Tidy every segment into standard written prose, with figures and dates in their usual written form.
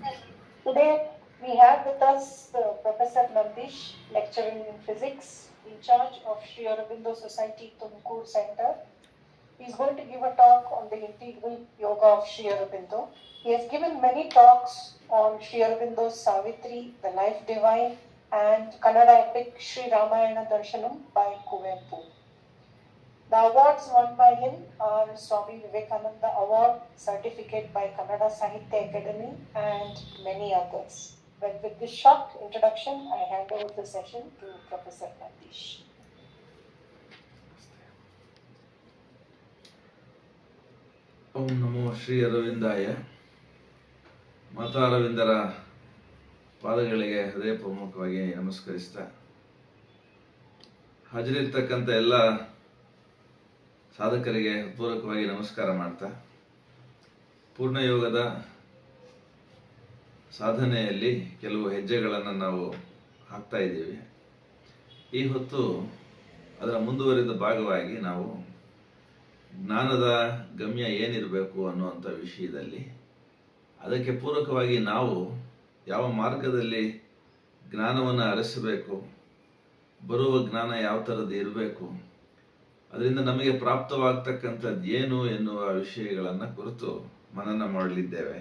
Today we have with us Professor Nandish, lecturing in physics, in charge of Sri Aurobindo Society Tumkur Center. He is going to give a talk on the integral yoga of Sri Aurobindo. He has given many talks on Sri Aurobindo's Savitri, the Life Divine, and Kannada epic Sri Ramayana Darshanam by Kuvempu. The awards won by him are Swami Vivekananda Award, certificate by Kannada Sahitya Academy, and many others. But with this short introduction, I hand over the session to Professor Nandish. ಓಂ ನಮೋ ಶ್ರೀ ಅರವಿಂದಾಯ. ಮಾತಾ ಅರವಿಂದರ ಪಾದಗಳಿಗೆ ಹೃದಯಪೂರ್ವಕವಾಗಿ ನಮಸ್ಕರಿಸ್ತಾ, ಹಾಜರಿರ್ತಕ್ಕಂಥ ಎಲ್ಲ ಸಾಧಕರಿಗೆ ಪೂರ್ವಕವಾಗಿ ನಮಸ್ಕಾರ ಮಾಡ್ತಾ, ಪೂರ್ಣಯೋಗದ ಸಾಧನೆಯಲ್ಲಿ ಕೆಲವು ಹೆಜ್ಜೆಗಳನ್ನು ನಾವು ಹಾಕ್ತಾ ಇದ್ದೀವಿ. ಈ ಹೊತ್ತು ಅದರ ಮುಂದುವರಿದ ಭಾಗವಾಗಿ ನಾವು ಜ್ಞಾನದ ಗಮ್ಯ ಏನಿರಬೇಕು ಅನ್ನುವಂಥ ವಿಷಯದಲ್ಲಿ, ಅದಕ್ಕೆ ಪೂರಕವಾಗಿ ನಾವು ಯಾವ ಮಾರ್ಗದಲ್ಲಿ ಜ್ಞಾನವನ್ನು ಅರಸಬೇಕು, ಬರುವ ಜ್ಞಾನ ಯಾವ ಥರದ್ದು ಇರಬೇಕು, ಅದರಿಂದ ನಮಗೆ ಪ್ರಾಪ್ತವಾಗ್ತಕ್ಕಂಥದ್ದು ಏನು ಎನ್ನುವ ವಿಷಯಗಳನ್ನು ಕುರಿತು ಮನನ ಮಾಡಲಿದ್ದೇವೆ.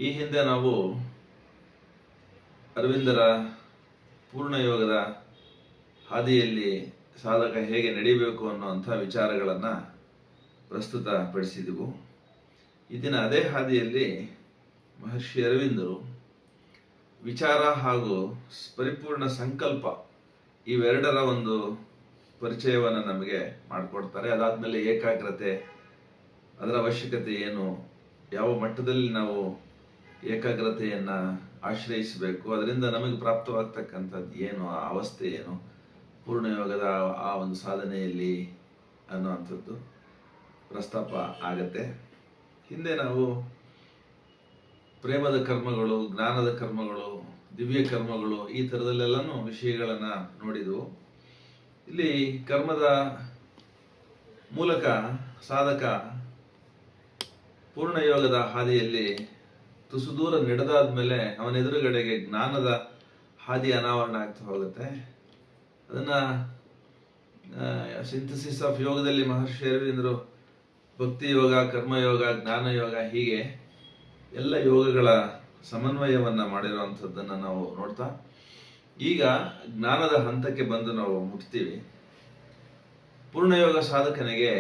ಈ ಹಿಂದೆ ನಾವು ಅರವಿಂದರ ಪೂರ್ಣಯೋಗದ ಹಾದಿಯಲ್ಲಿ ಸಾಧಕ ಹೇಗೆ ನಡೀಬೇಕು ಅನ್ನುವಂಥ ವಿಚಾರಗಳನ್ನು ಪ್ರಸ್ತುತಪಡಿಸಿದೆವು. ಈ ದಿನ ಅದೇ ಹಾದಿಯಲ್ಲಿ ಮಹರ್ಷಿ ಅರವಿಂದರು ವಿಚಾರ ಹಾಗೂ ಪರಿಪೂರ್ಣ ಸಂಕಲ್ಪ ಇವೆರಡರ ಒಂದು ಪರಿಚಯವನ್ನು ನಮಗೆ ಮಾಡಿಕೊಡ್ತಾರೆ. ಅದಾದಮೇಲೆ ಏಕಾಗ್ರತೆ, ಅದರ ಅವಶ್ಯಕತೆ ಏನು, ಯಾವ ಮಟ್ಟದಲ್ಲಿ ನಾವು ಏಕಾಗ್ರತೆಯನ್ನು ಆಶ್ರಯಿಸಬೇಕು, ಅದರಿಂದ ನಮಗೆ ಪ್ರಾಪ್ತವಾಗ್ತಕ್ಕಂಥದ್ದು ಏನು, ಆ ಅವಸ್ಥೆ ಏನು, ಪೂರ್ಣಯೋಗದ ಆ ಒಂದು ಸಾಧನೆಯಲ್ಲಿ ಅನ್ನುವಂಥದ್ದು ಪ್ರಸ್ತಾಪ ಆಗತ್ತೆ. ಹಿಂದೆ ನಾವು ಪ್ರೇಮದ ಕರ್ಮಗಳು, ಜ್ಞಾನದ ಕರ್ಮಗಳು, ದಿವ್ಯ ಕರ್ಮಗಳು, ಈ ಥರದಲ್ಲೆಲ್ಲನೂ ವಿಷಯಗಳನ್ನು ನೋಡಿದವು. ಇಲ್ಲಿ ಕರ್ಮದ ಮೂಲಕ ಸಾಧಕ ಪೂರ್ಣಯೋಗದ ಹಾದಿಯಲ್ಲಿ ತುಸು ದೂರ ನಡೆದಾದ ಮೇಲೆ ಅವನ ಎದುರುಗಡೆಗೆ ಜ್ಞಾನದ ಹಾದಿ ಅನಾವರಣ ಆಗ್ತಾ ಹೋಗುತ್ತೆ. ಅದನ್ನು ಸಿಂಥಸಿಸ್ ಆಫ್ ಯೋಗದಲ್ಲಿ ಮಹರ್ಷಿ ಅರವಿಂದರು ಭಕ್ತಿ ಯೋಗ, ಕರ್ಮಯೋಗ, ಜ್ಞಾನಯೋಗ, ಹೀಗೆ ಎಲ್ಲ ಯೋಗಗಳ ಸಮನ್ವಯವನ್ನು ಮಾಡಿರುವಂಥದ್ದನ್ನು ನಾವು ನೋಡ್ತಾ ಈಗ ಜ್ಞಾನದ ಹಂತಕ್ಕೆ ಬಂದು ನಾವು ಮುಟ್ತೀವಿ. ಪೂರ್ಣಯೋಗ ಸಾಧಕನಿಗೆ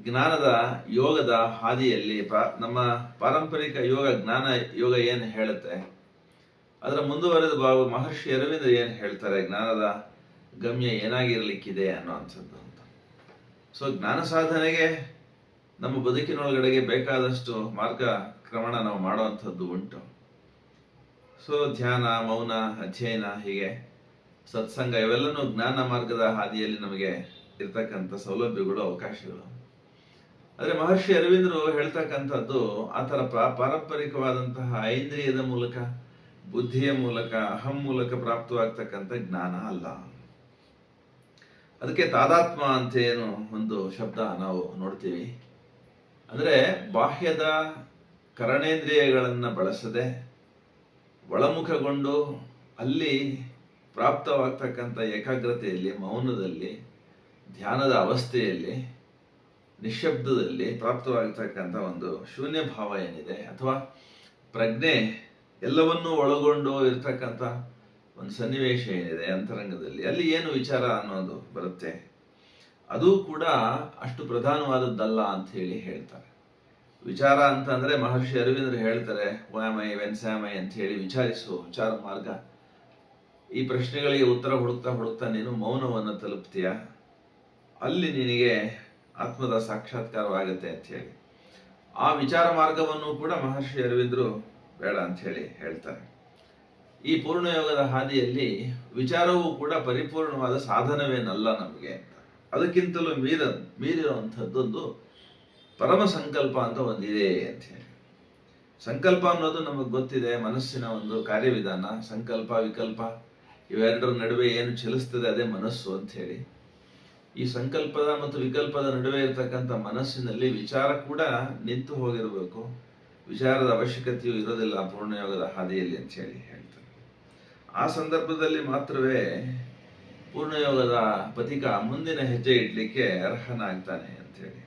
ಜ್ಞಾನದ ಯೋಗದ ಹಾದಿಯಲ್ಲಿ ನಮ್ಮ ಪಾರಂಪರಿಕ ಯೋಗ, ಜ್ಞಾನ ಯೋಗ ಏನು ಹೇಳುತ್ತೆ, ಅದರ ಮುಂದುವರೆದ ಭಾವ ಮಹರ್ಷಿ ಅರವಿಂದ ಏನು ಹೇಳ್ತಾರೆ, ಜ್ಞಾನದ ಗಮ್ಯ ಏನಾಗಿರ್ಲಿಕ್ಕಿದೆ ಅನ್ನುವಂಥದ್ದು ಅಂತ. ಸೊ ಜ್ಞಾನ ಸಾಧನೆಗೆ ನಮ್ಮ ಬದುಕಿನೊಳಗಡೆಗೆ ಬೇಕಾದಷ್ಟು ಮಾರ್ಗ ಕ್ರಮಣ ನಾವು ಮಾಡುವಂಥದ್ದು ಉಂಟು. ಸೊ ಧ್ಯಾನ, ಮೌನ, ಅಧ್ಯಯನ, ಹೀಗೆ ಸತ್ಸಂಗ, ಇವೆಲ್ಲನೂ ಜ್ಞಾನ ಮಾರ್ಗದ ಹಾದಿಯಲ್ಲಿ ನಮಗೆ ಇರ್ತಕ್ಕಂಥ ಸೌಲಭ್ಯಗಳು, ಅವಕಾಶಗಳು. ಆದರೆ ಮಹರ್ಷಿ ಅರವಿಂದರು ಹೇಳ್ತಕ್ಕಂಥದ್ದು ಆ ಥರ ಪಾರಂಪರಿಕವಾದಂತಹ ಐಂದ್ರಿಯದ ಮೂಲಕ, ಬುದ್ಧಿಯ ಮೂಲಕ, ಅಹಂ ಮೂಲಕ ಪ್ರಾಪ್ತವಾಗ್ತಕ್ಕಂಥ ಜ್ಞಾನ ಅಲ್ಲ. ಅದಕ್ಕೆ ತಾದಾತ್ಮ ಅಂತ ಏನು ಒಂದು ಶಬ್ದ ನಾವು ನೋಡ್ತೀವಿ. ಅಂದರೆ ಬಾಹ್ಯದ ಕರಣೇಂದ್ರಿಯಗಳನ್ನು ಬಳಸದೆ ಒಳಮುಖಗೊಂಡು ಅಲ್ಲಿ ಪ್ರಾಪ್ತವಾಗ್ತಕ್ಕಂಥ ಏಕಾಗ್ರತೆಯಲ್ಲಿ, ಮೌನದಲ್ಲಿ, ಧ್ಯಾನದ ಅವಸ್ಥೆಯಲ್ಲಿ, ನಿಶ್ಶಬ್ದದಲ್ಲಿ ಪ್ರಾಪ್ತವಾಗ್ತಕ್ಕಂಥ ಒಂದು ಶೂನ್ಯ ಭಾವ ಏನಿದೆ, ಅಥವಾ ಪ್ರಜ್ಞೆ ಎಲ್ಲವನ್ನೂ ಒಳಗೊಂಡು ಇರ್ತಕ್ಕಂಥ ಒಂದು ಸನ್ನಿವೇಶ ಏನಿದೆ ಅಂತರಂಗದಲ್ಲಿ, ಅಲ್ಲಿ ಏನು ವಿಚಾರ ಅನ್ನೋದು ಬರುತ್ತೆ, ಅದು ಕೂಡ ಅಷ್ಟು ಪ್ರಧಾನವಾದದ್ದಲ್ಲ ಅಂತ ಹೇಳ್ತಾರೆ. ವಿಚಾರ ಅಂತಂದ್ರೆ ಮಹರ್ಷಿ ಅರವಿಂದರು ಹೇಳ್ತಾರೆ, ವಾಮೈ ವೆನ್ಸಾಮೈ ಅಂತ ಹೇಳಿ ವಿಚಾರಿಸು, ವಿಚಾರ ಮಾರ್ಗ. ಈ ಪ್ರಶ್ನೆಗಳಿಗೆ ಉತ್ತರ ಹುಡುಕ್ತಾ ಹುಡುಕ್ತಾ ನೀನು ಮೌನವನ್ನು ತಲುಪ್ತೀಯ, ಅಲ್ಲಿ ನಿನಗೆ ಆತ್ಮದ ಸಾಕ್ಷಾತ್ಕಾರವಾಗುತ್ತೆ ಅಂತ ಹೇಳಿ ಆ ವಿಚಾರ ಮಾರ್ಗವನ್ನು ಕೂಡ ಮಹರ್ಷಿ ಅರವಿಂದರು ಬೇಡ ಅಂತ ಹೇಳ್ತಾರೆ. ಈ ಪೂರ್ಣಯೋಗದ ಹಾದಿಯಲ್ಲಿ ವಿಚಾರವೂ ಕೂಡ ಪರಿಪೂರ್ಣವಾದ ಸಾಧನವೇನಲ್ಲ ನಮಗೆ. ಅದಕ್ಕಿಂತಲೂ ಮೀರಿರುವಂಥದ್ದೊಂದು ಪರಮ ಸಂಕಲ್ಪ ಅಂತ ಒಂದಿದೆ ಅಂತ ಹೇಳಿ. ಸಂಕಲ್ಪ ಅನ್ನೋದು ನಮಗೆ ಗೊತ್ತಿದೆ, ಮನಸ್ಸಿನ ಒಂದು ಕಾರ್ಯವಿಧಾನ. ಸಂಕಲ್ಪ, ವಿಕಲ್ಪ ಇವೆರಡರ ನಡುವೆ ಏನು ಚಲಿಸ್ತದೆ ಅದೇ ಮನಸ್ಸು ಅಂತ ಹೇಳಿ. ಈ ಸಂಕಲ್ಪದ ಮತ್ತು ವಿಕಲ್ಪದ ನಡುವೆ ಇರತಕ್ಕಂಥ ಮನಸ್ಸಿನಲ್ಲಿ ವಿಚಾರ ಕೂಡ ನಿಂತು ಹೋಗಿರಬೇಕು. ವಿಚಾರದ ಅವಶ್ಯಕತೆಯೂ ಇರೋದಿಲ್ಲ ಪೂರ್ಣಯೋಗದ ಹಾದಿಯಲ್ಲಿ ಅಂತ ಹೇಳಿ ಹೇಳ್ತಾರೆ. ಆ ಸಂದರ್ಭದಲ್ಲಿ ಮಾತ್ರವೇ ಪೂರ್ಣಯೋಗದ ಪಥಿಕ ಮುಂದಿನ ಹೆಜ್ಜೆ ಇಡ್ಲಿಕ್ಕೆ ಅರ್ಹನಾಗ್ತಾನೆ ಅಂತ ಹೇಳಿ.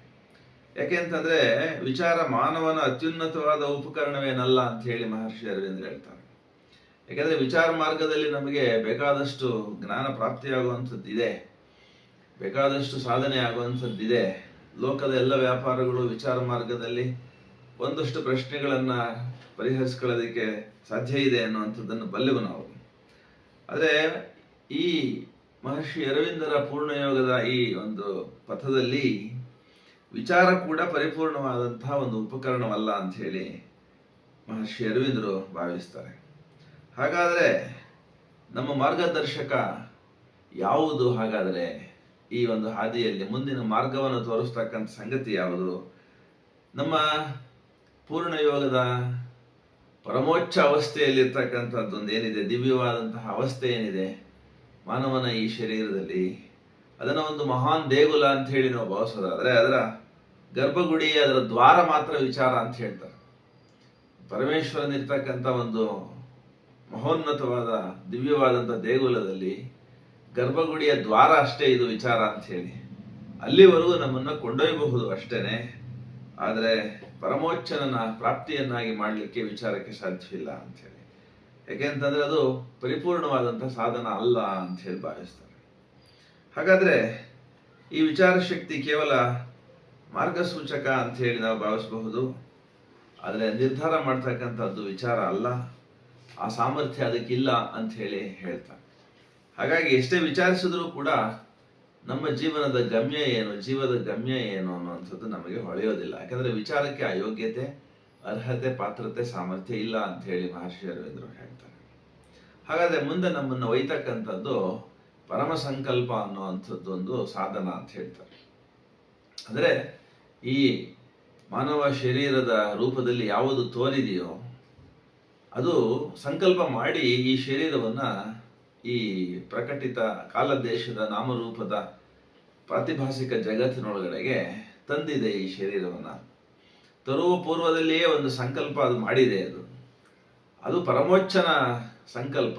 ಯಾಕೆಂತಂದ್ರೆ ವಿಚಾರ ಮಾನವನ ಅತ್ಯುನ್ನತವಾದ ಉಪಕರಣವೇನಲ್ಲ ಅಂತ ಹೇಳಿ ಮಹರ್ಷಿ ಅರವಿಂದ್ರ ಹೇಳ್ತಾರೆ. ಯಾಕಂದ್ರೆ ವಿಚಾರ ಮಾರ್ಗದಲ್ಲಿ ನಮಗೆ ಬೇಕಾದಷ್ಟು ಜ್ಞಾನ ಪ್ರಾಪ್ತಿಯಾಗುವಂಥದ್ದಿದೆ, ಬೇಕಾದಷ್ಟು ಸಾಧನೆ ಆಗುವಂಥದ್ದಿದೆ. ಲೋಕದ ಎಲ್ಲ ವ್ಯಾಪಾರಗಳು ವಿಚಾರ ಮಾರ್ಗದಲ್ಲಿ ಒಂದಷ್ಟು ಪ್ರಶ್ನೆಗಳನ್ನ ಪರಿಹರಿಸ್ಕೊಳ್ಳೋದಕ್ಕೆ ಸಾಧ್ಯ ಇದೆ ಅನ್ನುವಂಥದ್ದನ್ನು ಬಲ್ಲೆವು ನಾವು. ಆದರೆ ಈ ಮಹರ್ಷಿ ಅರವಿಂದರ ಪೂರ್ಣಯೋಗದ ಈ ಒಂದು ಪಥದಲ್ಲಿ ವಿಚಾರ ಕೂಡ ಪರಿಪೂರ್ಣವಾದಂತಹ ಒಂದು ಉಪಕರಣವಲ್ಲ ಅಂತ ಹೇಳಿ ಮಹರ್ಷಿ ಅರವಿಂದರು ಭಾವಿಸ್ತಾರೆ. ಹಾಗಾದರೆ ನಮ್ಮ ಮಾರ್ಗದರ್ಶಕ ಯಾವುದು? ಹಾಗಾದರೆ ಈ ಒಂದು ಹಾದಿಯಲ್ಲಿ ಮುಂದಿನ ಮಾರ್ಗವನ್ನು ತೋರಿಸ್ತಕ್ಕಂಥ ಸಂಗತಿ ಯಾವುದು? ನಮ್ಮ ಪೂರ್ಣಯೋಗದ ಪರಮೋಚ್ಚ ಅವಸ್ಥೆಯಲ್ಲಿರ್ತಕ್ಕಂಥದ್ದೊಂದು ಏನಿದೆ, ದಿವ್ಯವಾದಂತಹ ಅವಸ್ಥೆ ಏನಿದೆ ಮಾನವನ ಈ ಶರೀರದಲ್ಲಿ, ಅದನ್ನು ಒಂದು ಮಹಾನ್ ದೇಗುಲ ಅಂತ ಹೇಳಿ ನಾವು ಭಾವಿಸೋದಾದ್ರೆ ಅದರ ಗರ್ಭಗುಡಿ, ಅದರ ದ್ವಾರ ಮಾತ್ರ ವಿಚಾರ ಅಂತ ಹೇಳ್ತಾರೆ. ಪರಮೇಶ್ವರನಿರ್ತಕ್ಕಂಥ ಒಂದು ಮಹೋನ್ನತವಾದ ದಿವ್ಯವಾದಂಥ ದೇಗುಲದಲ್ಲಿ ಗರ್ಭಗುಡಿಯ ದ್ವಾರ ಅಷ್ಟೇ ಇದು ವಿಚಾರ ಅಂತ ಹೇಳಿ. ಅಲ್ಲಿವರೆಗೂ ನಮ್ಮನ್ನು ಕೊಂಡೊಯ್ಯಬಹುದು ಅಷ್ಟೇನೆ, ಆದರೆ ಪರಮೋಚ್ಚನ ಪ್ರಾಪ್ತಿಯನ್ನಾಗಿ ಮಾಡಲಿಕ್ಕೆ ವಿಚಾರಕ್ಕೆ ಸಾಧ್ಯವಿಲ್ಲ ಅಂತ ಹೇಳಿ. ಯಾಕೆಂತಂದ್ರೆ ಅದು ಪರಿಪೂರ್ಣವಾದಂಥ ಸಾಧನ ಅಲ್ಲ ಅಂತ ಹೇಳಿ ಭಾವಿಸ್ತಾರೆ. ಹಾಗಾದ್ರೆ ಈ ವಿಚಾರ ಶಕ್ತಿ ಕೇವಲ ಮಾರ್ಗಸೂಚಕ ಅಂತ ಹೇಳಿ ನಾವು ಭಾವಿಸಬಹುದು, ಆದರೆ ನಿರ್ಧಾರ ಮಾಡ್ತಕ್ಕಂಥದ್ದು ವಿಚಾರ ಅಲ್ಲ, ಆ ಸಾಮರ್ಥ್ಯ ಅದಕ್ಕಿಲ್ಲ ಅಂತ ಹೇಳಿ ಹೇಳ್ತಾರೆ. ಹಾಗಾಗಿ ಎಷ್ಟೇ ವಿಚಾರಿಸಿದ್ರೂ ಕೂಡ ನಮ್ಮ ಜೀವನದ ಗಮ್ಯ ಏನು, ಜೀವದ ಗಮ್ಯ ಏನು ಅನ್ನುವಂಥದ್ದು ನಮಗೆ ಹೊಳೆಯೋದಿಲ್ಲ. ಯಾಕಂದ್ರೆ ವಿಚಾರಕ್ಕೆ ಆ ಯೋಗ್ಯತೆ, ಅರ್ಹತೆ, ಪಾತ್ರತೆ, ಸಾಮರ್ಥ್ಯ ಇಲ್ಲ ಅಂತ ಹೇಳಿ ಮಹರ್ಷಿ ಅರವಿಂದರು ಹೇಳ್ತಾರೆ. ಹಾಗಾದ್ರೆ ಮುಂದೆ ನಮ್ಮನ್ನು ಒಯ್ತಕ್ಕಂಥದ್ದು ಪರಮ ಸಂಕಲ್ಪ ಅನ್ನುವಂಥದ್ದು ಒಂದು ಸಾಧನ ಅಂತ ಹೇಳ್ತಾರೆ. ಅಂದ್ರೆ ಈ ಮಾನವ ಶರೀರದ ರೂಪದಲ್ಲಿ ಯಾವುದು ತೋರಿದೆಯೋ ಅದು ಸಂಕಲ್ಪ ಮಾಡಿ ಈ ಶರೀರವನ್ನ ಈ ಪ್ರಕಟಿತ ಕಾಲದೇಶದ ನಾಮರೂಪದ ಪ್ರಾತಿಭಾಸಿಕ ಜಗತ್ತಿನೊಳಗಡೆಗೆ ತಂದಿದೆ. ಈ ಶರೀರವನ್ನ ತರುವ ಪೂರ್ವದಲ್ಲಿಯೇ ಒಂದು ಸಂಕಲ್ಪ ಅದು ಮಾಡಿದೆ. ಅದು ಪರಮೋಚ್ಚನ ಸಂಕಲ್ಪ,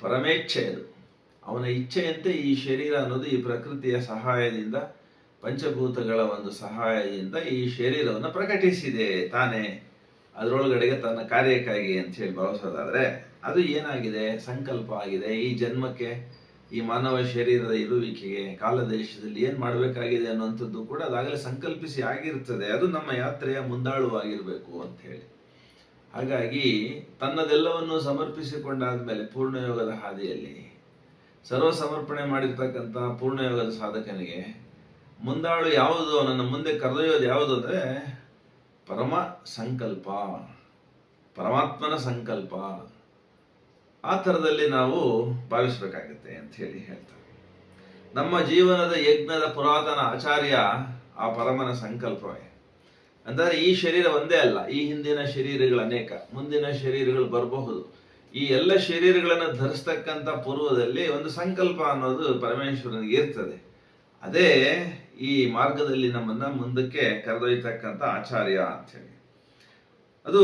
ಪರಮೇಚ್ಛೆ. ಅದು ಅವನ ಇಚ್ಛೆಯಂತೆ ಈ ಶರೀರ ಅನ್ನೋದು ಈ ಪ್ರಕೃತಿಯ ಸಹಾಯದಿಂದ, ಪಂಚಭೂತಗಳ ಒಂದು ಸಹಾಯದಿಂದ ಈ ಶರೀರವನ್ನು ಪ್ರಕಟಿಸಿದೆ ತಾನೇ ಅದರೊಳಗಡೆಗೆ ತನ್ನ ಕಾರ್ಯಕ್ಕಾಗಿ ಅಂತ ಹೇಳಿ ಭಾವಿಸೋದಾದ್ರೆ ಅದು ಏನಾಗಿದೆ? ಸಂಕಲ್ಪ ಆಗಿದೆ. ಈ ಜನ್ಮಕ್ಕೆ, ಈ ಮಾನವ ಶರೀರದ ಇರುವಿಕೆಗೆ ಕಾಲದೇಶದಲ್ಲಿ ಏನ್ ಮಾಡಬೇಕಾಗಿದೆ ಅನ್ನುವಂಥದ್ದು ಕೂಡ ಅದಾಗಲೇ ಸಂಕಲ್ಪಿಸಿ ಆಗಿರ್ತದೆ. ಅದು ನಮ್ಮ ಯಾತ್ರೆಯ ಮುಂದಾಳುವಾಗಿರ್ಬೇಕು ಅಂತ ಹೇಳಿ. ಹಾಗಾಗಿ ತನ್ನದೆಲ್ಲವನ್ನು ಸಮರ್ಪಿಸಿಕೊಂಡಾದ್ಮೇಲೆ ಪೂರ್ಣಯೋಗದ ಹಾದಿಯಲ್ಲಿ ಸರ್ವ ಸಮರ್ಪಣೆ ಮಾಡಿರ್ತಕ್ಕಂಥ ಪೂರ್ಣಯೋಗದ ಸಾಧಕನಿಗೆ ಮುಂದಾಳು ಯಾವುದು, ನನ್ನ ಮುಂದೆ ಕರೆದೊಯ್ಯೋದು ಯಾವುದು ಅಂದ್ರೆ ಪರಮ ಸಂಕಲ್ಪ, ಪರಮಾತ್ಮನ ಸಂಕಲ್ಪ. ಆ ಥರದಲ್ಲಿ ನಾವು ಭಾವಿಸ್ಬೇಕಾಗತ್ತೆ ಅಂತ ಹೇಳಿ ಹೇಳ್ತಾರೆ. ನಮ್ಮ ಜೀವನದ ಯಜ್ಞದ ಪುರಾತನ ಆಚಾರ್ಯ ಆ ಪರಮನ ಸಂಕಲ್ಪವೇ. ಅಂದರೆ ಈ ಶರೀರ ಒಂದೇ ಅಲ್ಲ, ಈ ಹಿಂದಿನ ಶರೀರಗಳು ಅನೇಕ, ಮುಂದಿನ ಶರೀರಗಳು ಬರಬಹುದು. ಈ ಎಲ್ಲ ಶರೀರಗಳನ್ನು ಧರಿಸ್ತಕ್ಕಂಥ ಪೂರ್ವದಲ್ಲಿ ಒಂದು ಸಂಕಲ್ಪ ಅನ್ನೋದು ಪರಮೇಶ್ವರನಿಗೆ ಇರ್ತದೆ. ಅದೇ ಈ ಮಾರ್ಗದಲ್ಲಿ ನಮ್ಮನ್ನ ಮುಂದಕ್ಕೆ ಕರೆದೊಯ್ತಕ್ಕಂಥ ಆಚಾರ್ಯ ಅಂತ ಹೇಳಿ. ಅದು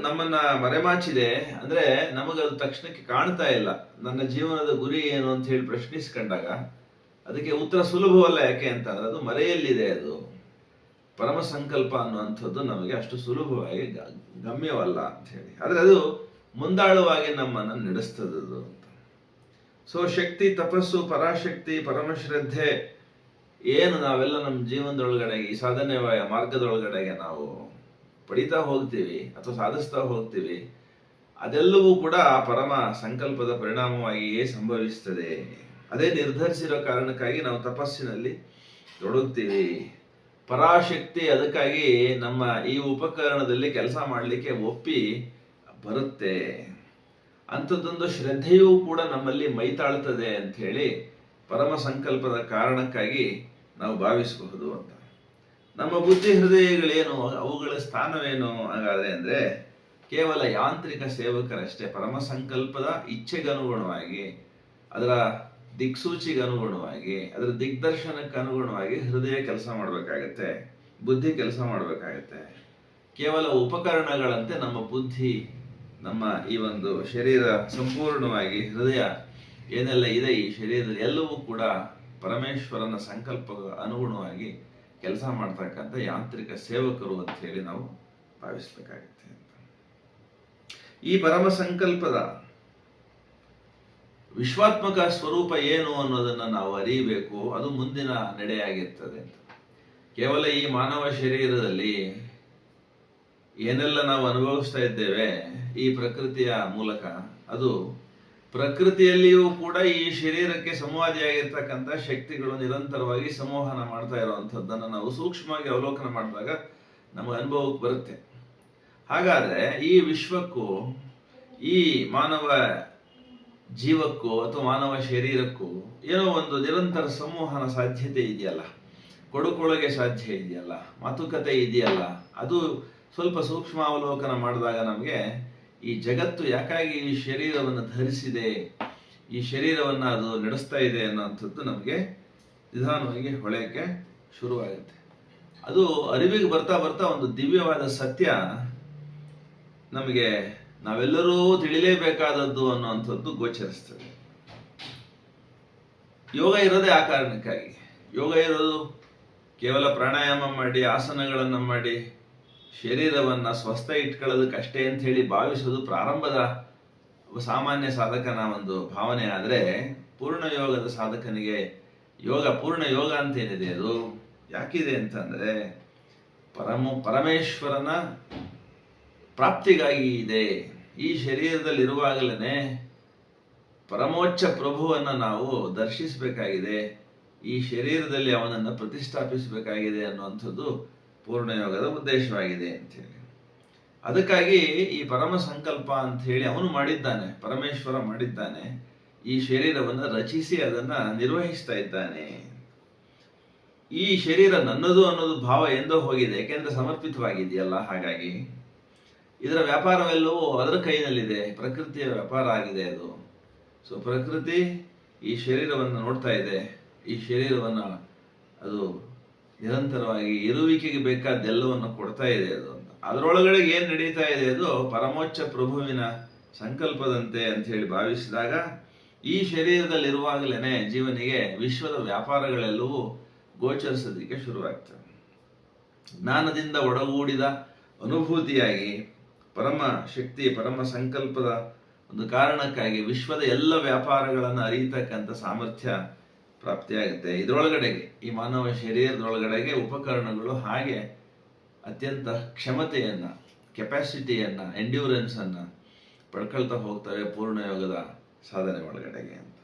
ನಮ್ಮನ್ನ ಮರೆಮಾಚಿದೆ. ಅಂದ್ರೆ ನಮಗದು ತಕ್ಷಣಕ್ಕೆ ಕಾಣ್ತಾ ಇಲ್ಲ. ನನ್ನ ಜೀವನದ ಗುರಿ ಏನು ಅಂತ ಹೇಳಿ ಪ್ರಶ್ನಿಸ್ಕೊಂಡಾಗ ಅದಕ್ಕೆ ಉತ್ತರ ಸುಲಭವಲ್ಲ. ಯಾಕೆ ಅಂತಂದ್ರೆ ಅದು ಮರೆಯಲ್ಲಿದೆ. ಅದು ಪರಮ ಸಂಕಲ್ಪ ಅನ್ನುವಂಥದ್ದು ನಮಗೆ ಅಷ್ಟು ಸುಲಭವಾಗಿ ಗಮ್ಯವಲ್ಲ ಅಂತ ಹೇಳಿ. ಆದ್ರೆ ಅದು ಮುಂದಾಳುವಾಗಿ ನಮ್ಮನ್ನ ನಡೆಸ್ತದದು ಅಂತ. ಸೊ ಶಕ್ತಿ, ತಪಸ್ಸು, ಪರಾಶಕ್ತಿ, ಪರಮಶ್ರದ್ಧೆ ಏನು ನಾವೆಲ್ಲ ನಮ್ಮ ಜೀವನದೊಳಗಡೆ ಈ ಸಾಧನೆ ಮಾರ್ಗದೊಳಗಡೆಗೆ ನಾವು ಪಡಿತಾ ಹೋಗ್ತೀವಿ ಅಥವಾ ಸಾಧಿಸ್ತಾ ಹೋಗ್ತೀವಿ, ಅದೆಲ್ಲವೂ ಕೂಡ ಆ ಪರಮ ಸಂಕಲ್ಪದ ಪರಿಣಾಮವಾಗಿಯೇ ಸಂಭವಿಸ್ತದೆ. ಅದೇ ನಿರ್ಧರಿಸಿರೋ ಕಾರಣಕ್ಕಾಗಿ ನಾವು ತಪಸ್ಸಿನಲ್ಲಿ ತೊಡಗ್ತೀವಿ. ಪರಾಶಕ್ತಿ ಅದಕ್ಕಾಗಿ ನಮ್ಮ ಈ ಉಪಕರಣದಲ್ಲಿ ಕೆಲಸ ಮಾಡಲಿಕ್ಕೆ ಒಪ್ಪಿ ಬರುತ್ತೆ. ಅಂಥದ್ದೊಂದು ಶ್ರದ್ಧೆಯೂ ಕೂಡ ನಮ್ಮಲ್ಲಿ ಮೈತಾಳ್ತದೆ ಅಂತ ಹೇಳಿ ಪರಮ ಸಂಕಲ್ಪದ ಕಾರಣಕ್ಕಾಗಿ ನಾವು ಭಾವಿಸಬಹುದು ಅಂತ. ನಮ್ಮ ಬುದ್ಧಿ ಹೃದಯಗಳೇನು, ಅವುಗಳ ಸ್ಥಾನವೇನು ಹಾಗಾದ್ರೆ ಅಂದ್ರೆ ಕೇವಲ ಯಾಂತ್ರಿಕ ಸೇವಕರಷ್ಟೇ. ಪರಮ ಸಂಕಲ್ಪದ ಇಚ್ಛೆಗನುಗುಣವಾಗಿ, ಅದರ ದಿಕ್ಸೂಚಿಗೆ ಅನುಗುಣವಾಗಿ, ಅದರ ದಿಗ್ದರ್ಶನಕ್ಕೆ ಅನುಗುಣವಾಗಿ ಹೃದಯ ಕೆಲಸ ಮಾಡಬೇಕಾಗತ್ತೆ, ಬುದ್ಧಿ ಕೆಲಸ ಮಾಡಬೇಕಾಗತ್ತೆ. ಕೇವಲ ಉಪಕರಣಗಳಂತೆ ನಮ್ಮ ಬುದ್ಧಿ, ನಮ್ಮ ಈ ಒಂದು ಶರೀರ, ಸಂಪೂರ್ಣವಾಗಿ ಹೃದಯ ಏನೆಲ್ಲ ಇದೆ ಈ ಶರೀರದಲ್ಲಿ ಎಲ್ಲವೂ ಕೂಡ ಪರಮೇಶ್ವರನ ಸಂಕಲ್ಪ ಅನುಗುಣವಾಗಿ ಕೆಲಸ ಮಾಡ್ತಕ್ಕಂಥ ಯಾಂತ್ರಿಕ ಸೇವಕರು ಅಂತ ಹೇಳಿ ನಾವು ಭಾವಿಸ್ಬೇಕಾಗುತ್ತೆ. ಈ ಪರಮ ಸಂಕಲ್ಪದ ವಿಶ್ವಾತ್ಮಕ ಸ್ವರೂಪ ಏನು ಅನ್ನೋದನ್ನ ನಾವು ಅರಿಯಬೇಕು. ಅದು ಮುಂದಿನ ನಡೆಯಾಗಿರ್ತದೆ ಅಂತ. ಕೇವಲ ಈ ಮಾನವ ಶರೀರದಲ್ಲಿ ಏನೆಲ್ಲ ನಾವು ಅನುಭವಿಸ್ತಾ ಇದ್ದೇವೆ ಈ ಪ್ರಕೃತಿಯ ಮೂಲಕ, ಅದು ಪ್ರಕೃತಿಯಲ್ಲಿಯೂ ಕೂಡ ಈ ಶರೀರಕ್ಕೆ ಸಂವಾದಿಯಾಗಿರ್ತಕ್ಕಂಥ ಶಕ್ತಿಗಳು ನಿರಂತರವಾಗಿ ಸಂವಹನ ಮಾಡ್ತಾ ಇರುವಂಥದ್ದನ್ನು ನಾವು ಸೂಕ್ಷ್ಮವಾಗಿ ಅವಲೋಕನ ಮಾಡಿದಾಗ ನಮಗೆ ಅನುಭವಕ್ಕೆ ಬರುತ್ತೆ. ಹಾಗಾದ್ರೆ ಈ ವಿಶ್ವಕ್ಕೂ ಈ ಮಾನವ ಜೀವಕ್ಕೂ ಅಥವಾ ಮಾನವ ಶರೀರಕ್ಕೂ ಏನೋ ಒಂದು ನಿರಂತರ ಸಂವಹನ ಸಾಧ್ಯತೆ ಇದೆಯಲ್ಲ, ಕೊಡುಕೊಳಗೆ ಸಾಧ್ಯ ಇದೆಯಲ್ಲ, ಮಾತುಕತೆ ಇದೆಯಲ್ಲ, ಅದು ಸ್ವಲ್ಪ ಸೂಕ್ಷ್ಮ ಅವಲೋಕನ ಮಾಡಿದಾಗ ನಮಗೆ ಈ ಜಗತ್ತು ಯಾಕಾಗಿ ಈ ಶರೀರವನ್ನು ಧರಿಸಿದೆ, ಈ ಶರೀರವನ್ನು ಅದು ನಡೆಸ್ತಾ ಇದೆ ಅನ್ನೋಂಥದ್ದು ನಮಗೆ ನಿಧಾನವಾಗಿ ಹೊಳೆಯಕ್ಕೆ ಶುರುವಾಗುತ್ತೆ. ಅದು ಅರಿವಿಗೆ ಬರ್ತಾ ಬರ್ತಾ ಒಂದು ದಿವ್ಯವಾದ ಸತ್ಯ ನಮಗೆ ನಾವೆಲ್ಲರೂ ತಿಳಿಲೇಬೇಕಾದದ್ದು ಅನ್ನುವಂಥದ್ದು ಗೋಚರಿಸ್ತದೆ. ಯೋಗ ಇರೋದೇ ಆ ಕಾರಣಕ್ಕಾಗಿ. ಯೋಗ ಇರೋದು ಕೇವಲ ಪ್ರಾಣಾಯಾಮ ಮಾಡಿ, ಆಸನಗಳನ್ನು ಮಾಡಿ ಶರೀರವನ್ನು ಸ್ವಸ್ಥ ಇಟ್ಕೊಳ್ಳೋದಕ್ಕಷ್ಟೇ ಅಂತ ಹೇಳಿ ಭಾವಿಸೋದು ಪ್ರಾರಂಭದ ಸಾಮಾನ್ಯ ಸಾಧಕನ ಒಂದು ಭಾವನೆ. ಆದರೆ ಪೂರ್ಣ ಯೋಗದ ಸಾಧಕನಿಗೆ ಪೂರ್ಣ ಯೋಗ ಅಂತ ಏನಿದೆ ಅದು ಯಾಕಿದೆ ಅಂತಂದ್ರೆ ಪರಮೇಶ್ವರನ ಪ್ರಾಪ್ತಿಗಾಗಿ ಇದೆ. ಈ ಶರೀರದಲ್ಲಿರುವಾಗಲೇ ಪರಮೋಚ್ಚ ಪ್ರಭುವನ್ನು ನಾವು ದರ್ಶಿಸಬೇಕಾಗಿದೆ, ಈ ಶರೀರದಲ್ಲಿ ಅವನನ್ನು ಪ್ರತಿಷ್ಠಾಪಿಸಬೇಕಾಗಿದೆ ಅನ್ನುವಂಥದ್ದು ಪೂರ್ಣಯೋಗದ ಉದ್ದೇಶವಾಗಿದೆ ಅಂತೇಳಿ. ಅದಕ್ಕಾಗಿ ಈ ಪರಮ ಸಂಕಲ್ಪ ಅಂತ ಹೇಳಿ ಅವನು ಮಾಡಿದ್ದಾನೆ, ಪರಮೇಶ್ವರ ಮಾಡಿದ್ದಾನೆ. ಈ ಶರೀರವನ್ನು ರಚಿಸಿ ಅದನ್ನ ನಿರ್ವಹಿಸ್ತಾ ಇದ್ದಾನೆ. ಈ ಶರೀರ ನನ್ನದು ಅನ್ನೋದು ಭಾವ ಎಂದೋ ಹೋಗಿದೆ, ಯಾಕೆಂದ್ರೆ ಸಮರ್ಪಿತವಾಗಿದೆಯಲ್ಲ. ಹಾಗಾಗಿ ಇದರ ವ್ಯಾಪಾರವೆಲ್ಲವೂ ಅದರ ಕೈನಲ್ಲಿದೆ, ಪ್ರಕೃತಿಯ ವ್ಯಾಪಾರ ಆಗಿದೆ ಅದು. ಸೊ ಪ್ರಕೃತಿ ಈ ಶರೀರವನ್ನು ನೋಡ್ತಾ ಇದೆ, ಈ ಶರೀರವನ್ನು ಅದು ನಿರಂತರವಾಗಿ ಇರುವಿಕೆಗೆ ಬೇಕಾದ್ದೆಲ್ಲವನ್ನು ಕೊಡ್ತಾ ಇದೆ ಅದು ಅಂತ. ಅದರೊಳಗಡೆ ಏನು ನಡೀತಾ ಇದೆ ಅದು ಪರಮೋಚ್ಚ ಪ್ರಭುವಿನ ಸಂಕಲ್ಪದಂತೆ ಅಂತ ಹೇಳಿ ಭಾವಿಸಿದಾಗ ಈ ಶರೀರದಲ್ಲಿರುವಾಗಲೇ ಜೀವನಿಗೆ ವಿಶ್ವದ ವ್ಯಾಪಾರಗಳೆಲ್ಲವೂ ಗೋಚರಿಸೋದಕ್ಕೆ ಶುರುವಾಗ್ತದೆ. ಜ್ಞಾನದಿಂದ ಒಡಗೂಡಿದ ಅನುಭೂತಿಯಾಗಿ ಪರಮ ಶಕ್ತಿ, ಪರಮ ಸಂಕಲ್ಪದ ಒಂದು ಕಾರಣಕ್ಕಾಗಿ ವಿಶ್ವದ ಎಲ್ಲ ವ್ಯಾಪಾರಗಳನ್ನು ಅರಿಯತಕ್ಕಂಥ ಸಾಮರ್ಥ್ಯ ಪ್ರಾಪ್ತಿಯಾಗುತ್ತೆ. ಇದರೊಳಗಡೆಗೆ ಈ ಮಾನವ ಶರೀರದೊಳಗಡೆಗೆ ಉಪಕರಣಗಳು ಹಾಗೆ ಅತ್ಯಂತ ಕ್ಷಮತೆಯನ್ನ, ಕೆಪಾಸಿಟಿಯನ್ನ, ಎಂಡ್ಯೂರೆನ್ಸ್ ಅನ್ನ ಪಡ್ಕೊಳ್ತಾ ಹೋಗ್ತವೆ ಪೂರ್ಣಯೋಗದ ಸಾಧನೆ ಒಳಗಡೆಗೆ ಅಂತ.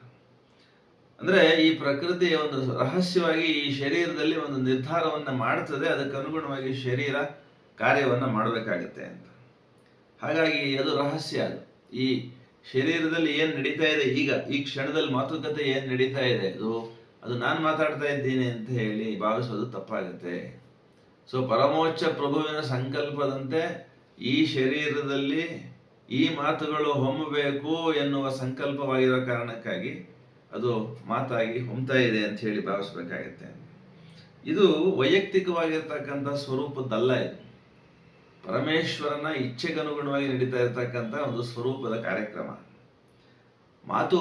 ಅಂದ್ರೆ ಈ ಪ್ರಕೃತಿಯ ಒಂದು ರಹಸ್ಯವಾಗಿ ಈ ಶರೀರದಲ್ಲಿ ಒಂದು ನಿರ್ಧಾರವನ್ನ ಮಾಡ್ತದೆ, ಅದಕ್ಕೆ ಅನುಗುಣವಾಗಿ ಶರೀರ ಕಾರ್ಯವನ್ನ ಮಾಡಬೇಕಾಗತ್ತೆ ಅಂತ. ಹಾಗಾಗಿ ಅದು ರಹಸ್ಯ. ಅದು ಈ ಶರೀರದಲ್ಲಿ ಏನ್ ನಡೀತಾ ಇದೆ, ಈಗ ಈ ಕ್ಷಣದಲ್ಲಿ ಮಾತುಕತೆ ಏನ್ ನಡೀತಾ ಇದೆ ಅದು ನಾನು ಮಾತಾಡ್ತಾ ಇದ್ದೀನಿ ಅಂತ ಹೇಳಿ ಭಾವಿಸೋದು ತಪ್ಪಾಗುತ್ತೆ. ಸೊ ಪರಮೋಚ್ಚ ಪ್ರಭುವಿನ ಸಂಕಲ್ಪದಂತೆ ಈ ಶರೀರದಲ್ಲಿ ಈ ಮಾತುಗಳು ಹೊಮ್ಮಬೇಕು ಎನ್ನುವ ಸಂಕಲ್ಪವಾಗಿರೋ ಕಾರಣಕ್ಕಾಗಿ ಅದು ಮಾತಾಗಿ ಹೊಮ್ತಾ ಇದೆ ಅಂತ ಹೇಳಿ ಭಾವಿಸ್ಬೇಕಾಗತ್ತೆ. ಇದು ವೈಯಕ್ತಿಕವಾಗಿರ್ತಕ್ಕಂಥ ಸ್ವರೂಪದ್ದಲ್ಲ. ಇದು ಪರಮೇಶ್ವರನ ಇಚ್ಛೆಗನುಗುಣವಾಗಿ ನಡೀತಾ ಇರತಕ್ಕಂಥ ಒಂದು ಸ್ವರೂಪದ ಕಾರ್ಯಕ್ರಮ. ಮಾತು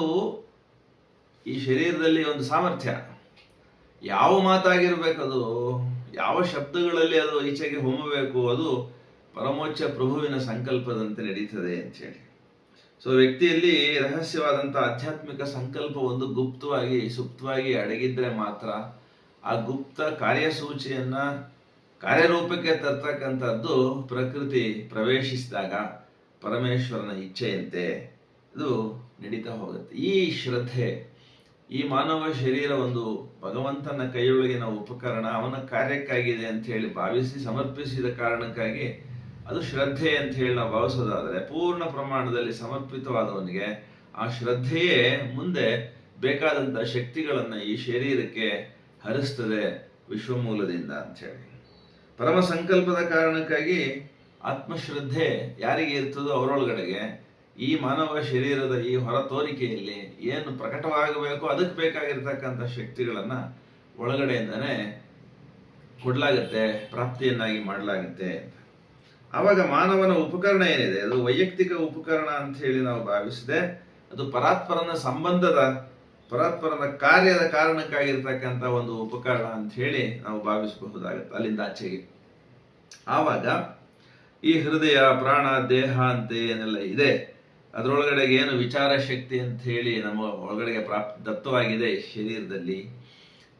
ಈ ಶರೀರದಲ್ಲಿ ಒಂದು ಸಾಮರ್ಥ್ಯ. ಯಾವ ಮಾತಾಗಿರ್ಬೇಕದು, ಯಾವ ಶಬ್ದಗಳಲ್ಲಿ ಅದು ಈಚೆಗೆ ಹೊಮ್ಮಬೇಕು, ಅದು ಪರಮೋಚ್ಚ ಪ್ರಭುವಿನ ಸಂಕಲ್ಪದಂತೆ ನಡೀತದೆ ಅಂತ ಹೇಳಿ. ಸೊ ವ್ಯಕ್ತಿಯಲ್ಲಿ ರಹಸ್ಯವಾದಂಥ ಆಧ್ಯಾತ್ಮಿಕ ಸಂಕಲ್ಪ ಒಂದು ಗುಪ್ತವಾಗಿ ಸುಪ್ತವಾಗಿ ಅಡಗಿದ್ರೆ ಮಾತ್ರ ಆ ಗುಪ್ತ ಕಾರ್ಯಸೂಚಿಯನ್ನ ಕಾರ್ಯರೂಪಕ್ಕೆ ತರ್ತಕ್ಕಂಥದ್ದು ಪ್ರಕೃತಿ ಪ್ರವೇಶಿಸಿದಾಗ ಪರಮೇಶ್ವರನ ಇಚ್ಛೆಯಂತೆ ಇದು ನಡೀತಾ ಹೋಗುತ್ತೆ. ಈ ಶ್ರದ್ಧೆ, ಈ ಮಾನವ ಶರೀರ ಒಂದು ಭಗವಂತನ ಕೈಯೊಳಗಿನ ಉಪಕರಣ, ಅವನ ಕಾರ್ಯಕ್ಕಾಗಿದೆ ಅಂತ ಹೇಳಿ ಭಾವಿಸಿ ಸಮರ್ಪಿಸಿದ ಕಾರಣಕ್ಕಾಗಿ ಅದು ಶ್ರದ್ಧೆ ಅಂತ ಹೇಳಿ ನಾವು ಭಾವಿಸೋದಾದರೆ, ಪೂರ್ಣ ಪ್ರಮಾಣದಲ್ಲಿ ಸಮರ್ಪಿತವಾದವನಿಗೆ ಆ ಶ್ರದ್ಧೆಯೇ ಮುಂದೆ ಬೇಕಾದಂಥ ಶಕ್ತಿಗಳನ್ನು ಈ ಶರೀರಕ್ಕೆ ಹರಿಸ್ತದೆ ವಿಶ್ವಮೂಲದಿಂದ ಅಂತ ಹೇಳಿ. ಪರಮ ಸಂಕಲ್ಪದ ಕಾರಣಕ್ಕಾಗಿ ಆತ್ಮಶ್ರದ್ಧೆ ಯಾರಿಗೆ ಇರ್ತದೋ ಅವರೊಳಗಡೆಗೆ ಈ ಮಾನವ ಶರೀರದ ಈ ಹೊರ ತೋರಿಕೆಯಲ್ಲಿ ಏನು ಪ್ರಕಟವಾಗಬೇಕು ಅದಕ್ಕೆ ಬೇಕಾಗಿರ್ತಕ್ಕಂಥ ಶಕ್ತಿಗಳನ್ನ ಒಳಗಡೆಯಿಂದನೇ ಕೊಡಲಾಗತ್ತೆ, ಪ್ರಾಪ್ತಿಯನ್ನಾಗಿ ಮಾಡಲಾಗುತ್ತೆ. ಆವಾಗ ಮಾನವನ ಉಪಕರಣ ಏನಿದೆ ಅದು ವೈಯಕ್ತಿಕ ಉಪಕರಣ ಅಂತ ಹೇಳಿ ನಾವು ಭಾವಿಸಿದೆ. ಅದು ಪರಾತ್ಪರನ ಪರಾತ್ಪರನ ಕಾರ್ಯದ ಕಾರಣಕ್ಕಾಗಿರ್ತಕ್ಕಂಥ ಒಂದು ಉಪಕರಣ ಅಂತ ಹೇಳಿ ನಾವು ಭಾವಿಸಬಹುದಾಗತ್ತೆ ಅಲ್ಲಿಂದ ಆಚೆಗೆ. ಆವಾಗ ಈ ಹೃದಯ, ಪ್ರಾಣ, ದೇಹ ಅಂತ ಏನೆಲ್ಲ ಇದೆ ಅದರೊಳಗಡೆ ಏನು ವಿಚಾರ ಶಕ್ತಿ ಅಂತ ಹೇಳಿ ನಮ್ಮ ಒಳಗಡೆಗೆ ದತ್ತವಾಗಿದೆ ಶರೀರದಲ್ಲಿ,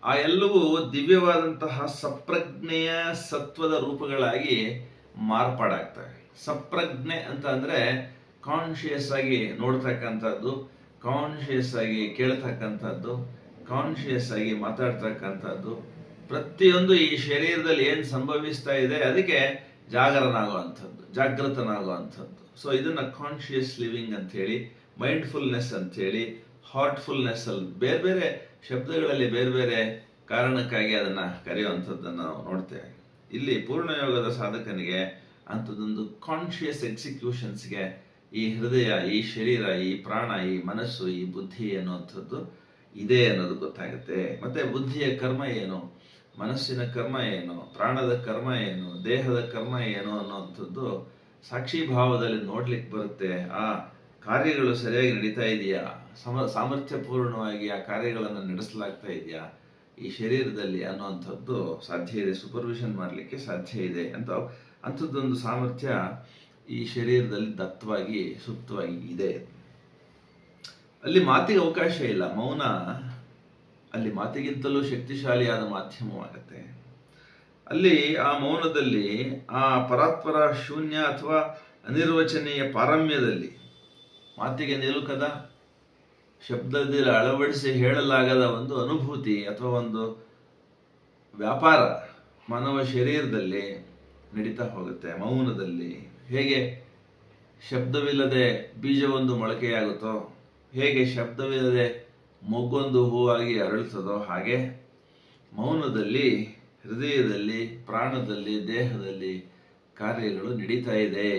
ಆ ಎಲ್ಲವೂ ದಿವ್ಯವಾದಂತಹ ಸಪ್ರಜ್ಞೆಯ ಸತ್ವದ ರೂಪಗಳಾಗಿ ಮಾರ್ಪಾಡಾಗ್ತವೆ. ಸಪ್ರಜ್ಞೆ ಅಂತ ಅಂದ್ರೆ ಕಾನ್ಶಿಯಸ್ ಆಗಿ ನೋಡ್ತಕ್ಕಂಥದ್ದು, ಕಾನ್ಶಿಯಸ್ ಆಗಿ ಕೇಳ್ತಕ್ಕಂಥದ್ದು, ಕಾನ್ಶಿಯಸ್ ಆಗಿ ಮಾತಾಡ್ತಕ್ಕಂಥದ್ದು, ಪ್ರತಿಯೊಂದು ಈ ಶರೀರದಲ್ಲಿ ಏನು ಸಂಭವಿಸ್ತಾ ಇದೆ ಅದಕ್ಕೆ ಜಾಗೃತನಾಗುವಂಥದ್ದು. ಸೊ ಇದನ್ನ ಕಾನ್ಶಿಯಸ್ ಲಿವಿಂಗ್ ಅಂತ ಹೇಳಿ, ಮೈಂಡ್ಫುಲ್ನೆಸ್ ಅಂತ ಹೇಳಿ, ಹಾರ್ಟ್ಫುಲ್ನೆಸ್ ಅಲ್ಲಿ ಬೇರೆ ಬೇರೆ ಶಬ್ದಗಳಲ್ಲಿ ಬೇರೆ ಬೇರೆ ಕಾರಣಕ್ಕಾಗಿ ಅದನ್ನ ಕರೆಯುವಂಥದ್ದನ್ನು ನಾವು ನೋಡ್ತೇವೆ. ಇಲ್ಲಿ ಪೂರ್ಣಯೋಗದ ಸಾಧಕನಿಗೆ ಅಂಥದ್ದೊಂದು ಕಾನ್ಶಿಯಸ್ ಎಕ್ಸಿಕ್ಯೂಷನ್ಸ್ಗೆ ಈ ಹೃದಯ, ಈ ಶರೀರ, ಈ ಪ್ರಾಣ, ಈ ಮನಸ್ಸು, ಈ ಬುದ್ಧಿ ಅನ್ನುವಂಥದ್ದು ಇದೆ ಅನ್ನೋದು ಗೊತ್ತಾಗುತ್ತೆ. ಮತ್ತೆ ಬುದ್ಧಿಯ ಕರ್ಮ ಏನು, ಮನಸ್ಸಿನ ಕರ್ಮ ಏನು, ಪ್ರಾಣದ ಕರ್ಮ ಏನು, ದೇಹದ ಕರ್ಮ ಏನು ಅನ್ನುವಂಥದ್ದು ಸಾಕ್ಷಿ ಭಾವದಲ್ಲಿ ನೋಡ್ಲಿಕ್ಕೆ ಬರುತ್ತೆ. ಆ ಕಾರ್ಯಗಳು ಸರಿಯಾಗಿ ನಡೀತಾ ಇದೆಯಾ, ಸಾಮರ್ಥ್ಯಪೂರ್ಣವಾಗಿ ಆ ಕಾರ್ಯಗಳನ್ನು ನಡೆಸಲಾಗ್ತಾ ಇದೆಯಾ ಈ ಶರೀರದಲ್ಲಿ ಅನ್ನುವಂಥದ್ದು ಸಾಧ್ಯ ಇದೆ, ಸೂಪರ್ವಿಷನ್ ಮಾಡಲಿಕ್ಕೆ ಸಾಧ್ಯ ಇದೆ ಅಂಥದ್ದೊಂದು ಸಾಮರ್ಥ್ಯ ಈ ಶರೀರದಲ್ಲಿ ದತ್ತವಾಗಿ ಸುಪ್ತವಾಗಿ ಇದೆ. ಅಲ್ಲಿ ಮಾತಿಗೆ ಅವಕಾಶ ಇಲ್ಲ. ಮೌನ ಅಲ್ಲಿ ಮಾತಿಗಿಂತಲೂ ಶಕ್ತಿಶಾಲಿಯಾದ ಮಾಧ್ಯಮವಾಗತ್ತೆ. ಅಲ್ಲಿ ಆ ಮೌನದಲ್ಲಿ ಆ ಪರಾತ್ಪರ ಶೂನ್ಯ ಅಥವಾ ಅನಿರ್ವಚನೀಯ ಪಾರಮ್ಯದಲ್ಲಿ ಮಾತಿಗೆ ನಿಲುಕದ, ಶಬ್ದದಲ್ಲಿ ಅಳವಡಿಸಿ ಹೇಳಲಾಗದ ಒಂದು ಅನುಭೂತಿ ಅಥವಾ ಒಂದು ವ್ಯಾಪಾರ ಮಾನವ ಶರೀರದಲ್ಲಿ ನಡೀತಾ ಹೋಗುತ್ತೆ. ಮೌನದಲ್ಲಿ ಹೇಗೆ ಶಬ್ದವಿಲ್ಲದೆ ಬೀಜವೊಂದು ಮೊಳಕೆಯಾಗುತ್ತೋ, ಹೇಗೆ ಶಬ್ದವಿಲ್ಲದೆ ಮೊಗ್ಗೊಂದು ಹೂವಾಗಿ ಅರಳುತ್ತದೋ, ಹಾಗೆ ಮೌನದಲ್ಲಿ ಹೃದಯದಲ್ಲಿ, ಪ್ರಾಣದಲ್ಲಿ, ದೇಹದಲ್ಲಿ ಕಾರ್ಯಗಳು ನಡೀತಾ ಇದೆ.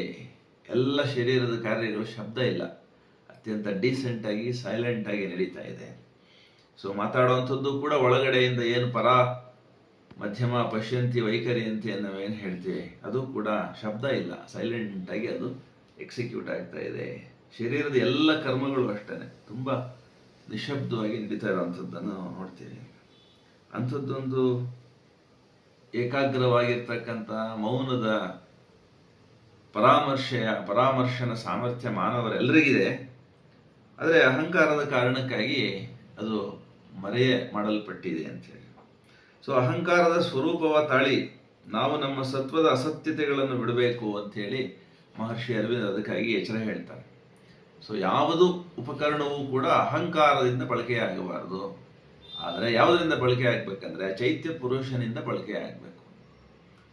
ಎಲ್ಲ ಶರೀರದ ಕಾರ್ಯಗಳು ಶಬ್ದ ಇಲ್ಲ, ಅತ್ಯಂತ ಡೀಸೆಂಟ್ ಆಗಿ ಸೈಲೆಂಟ್ ಆಗಿ ನಡೀತಾ ಇದೆ. ಸೊ ಮಾತಾಡುವಂಥದ್ದು ಕೂಡ ಒಳಗಡೆಯಿಂದ ಏನು ಪರ ಮಧ್ಯಮ ಪಶ್ಯಂತಿ ವೈಖರಿಯಂತಿ ನಾವೇನು ಹೇಳ್ತೀವಿ ಅದು ಕೂಡ ಶಬ್ದ ಇಲ್ಲ, ಸೈಲೆಂಟ್ ಆಗಿ ಅದು ಎಕ್ಸಿಕ್ಯೂಟ್ ಆಗ್ತಾ ಇದೆ. ಶರೀರದ ಎಲ್ಲ ಕರ್ಮಗಳು ಅಷ್ಟೇ ತುಂಬಾ ನಿಶಬ್ದವಾಗಿ ನಡೀತಾ ಇರುವಂಥದ್ದನ್ನು ನೋಡ್ತೀವಿ. ಅಂಥದ್ದೊಂದು ಏಕಾಗ್ರವಾಗಿರ್ತಕ್ಕಂಥ ಮೌನದ ಪರಾಮರ್ಶನ ಸಾಮರ್ಥ್ಯ ಮಾನವರೆಲ್ಲರಿಗಿದೆ. ಆದರೆ ಅಹಂಕಾರದ ಕಾರಣಕ್ಕಾಗಿ ಅದು ಮಾಡಲ್ಪಟ್ಟಿದೆ ಅಂತೇಳಿ. ಸೊ ಅಹಂಕಾರದ ಸ್ವರೂಪವ ತಾಳಿ ನಾವು ನಮ್ಮ ಸತ್ವದ ಅಸತ್ಯತೆಗಳನ್ನು ಬಿಡಬೇಕು ಅಂಥೇಳಿ ಮಹರ್ಷಿ ಅರವಿಂದ ಅದಕ್ಕಾಗಿ ಎಚ್ಚರ ಹೇಳ್ತಾರೆ. ಸೊ ಯಾವುದು ಉಪಕರಣವೂ ಕೂಡ ಅಹಂಕಾರದಿಂದ ಬಳಕೆಯಾಗಬಾರದು. ಆದರೆ ಯಾವುದರಿಂದ ಬಳಕೆ ಆಗ್ಬೇಕಂದ್ರೆ ಚೈತ್ಯ ಪುರುಷನಿಂದ ಬಳಕೆ ಆಗಬೇಕು.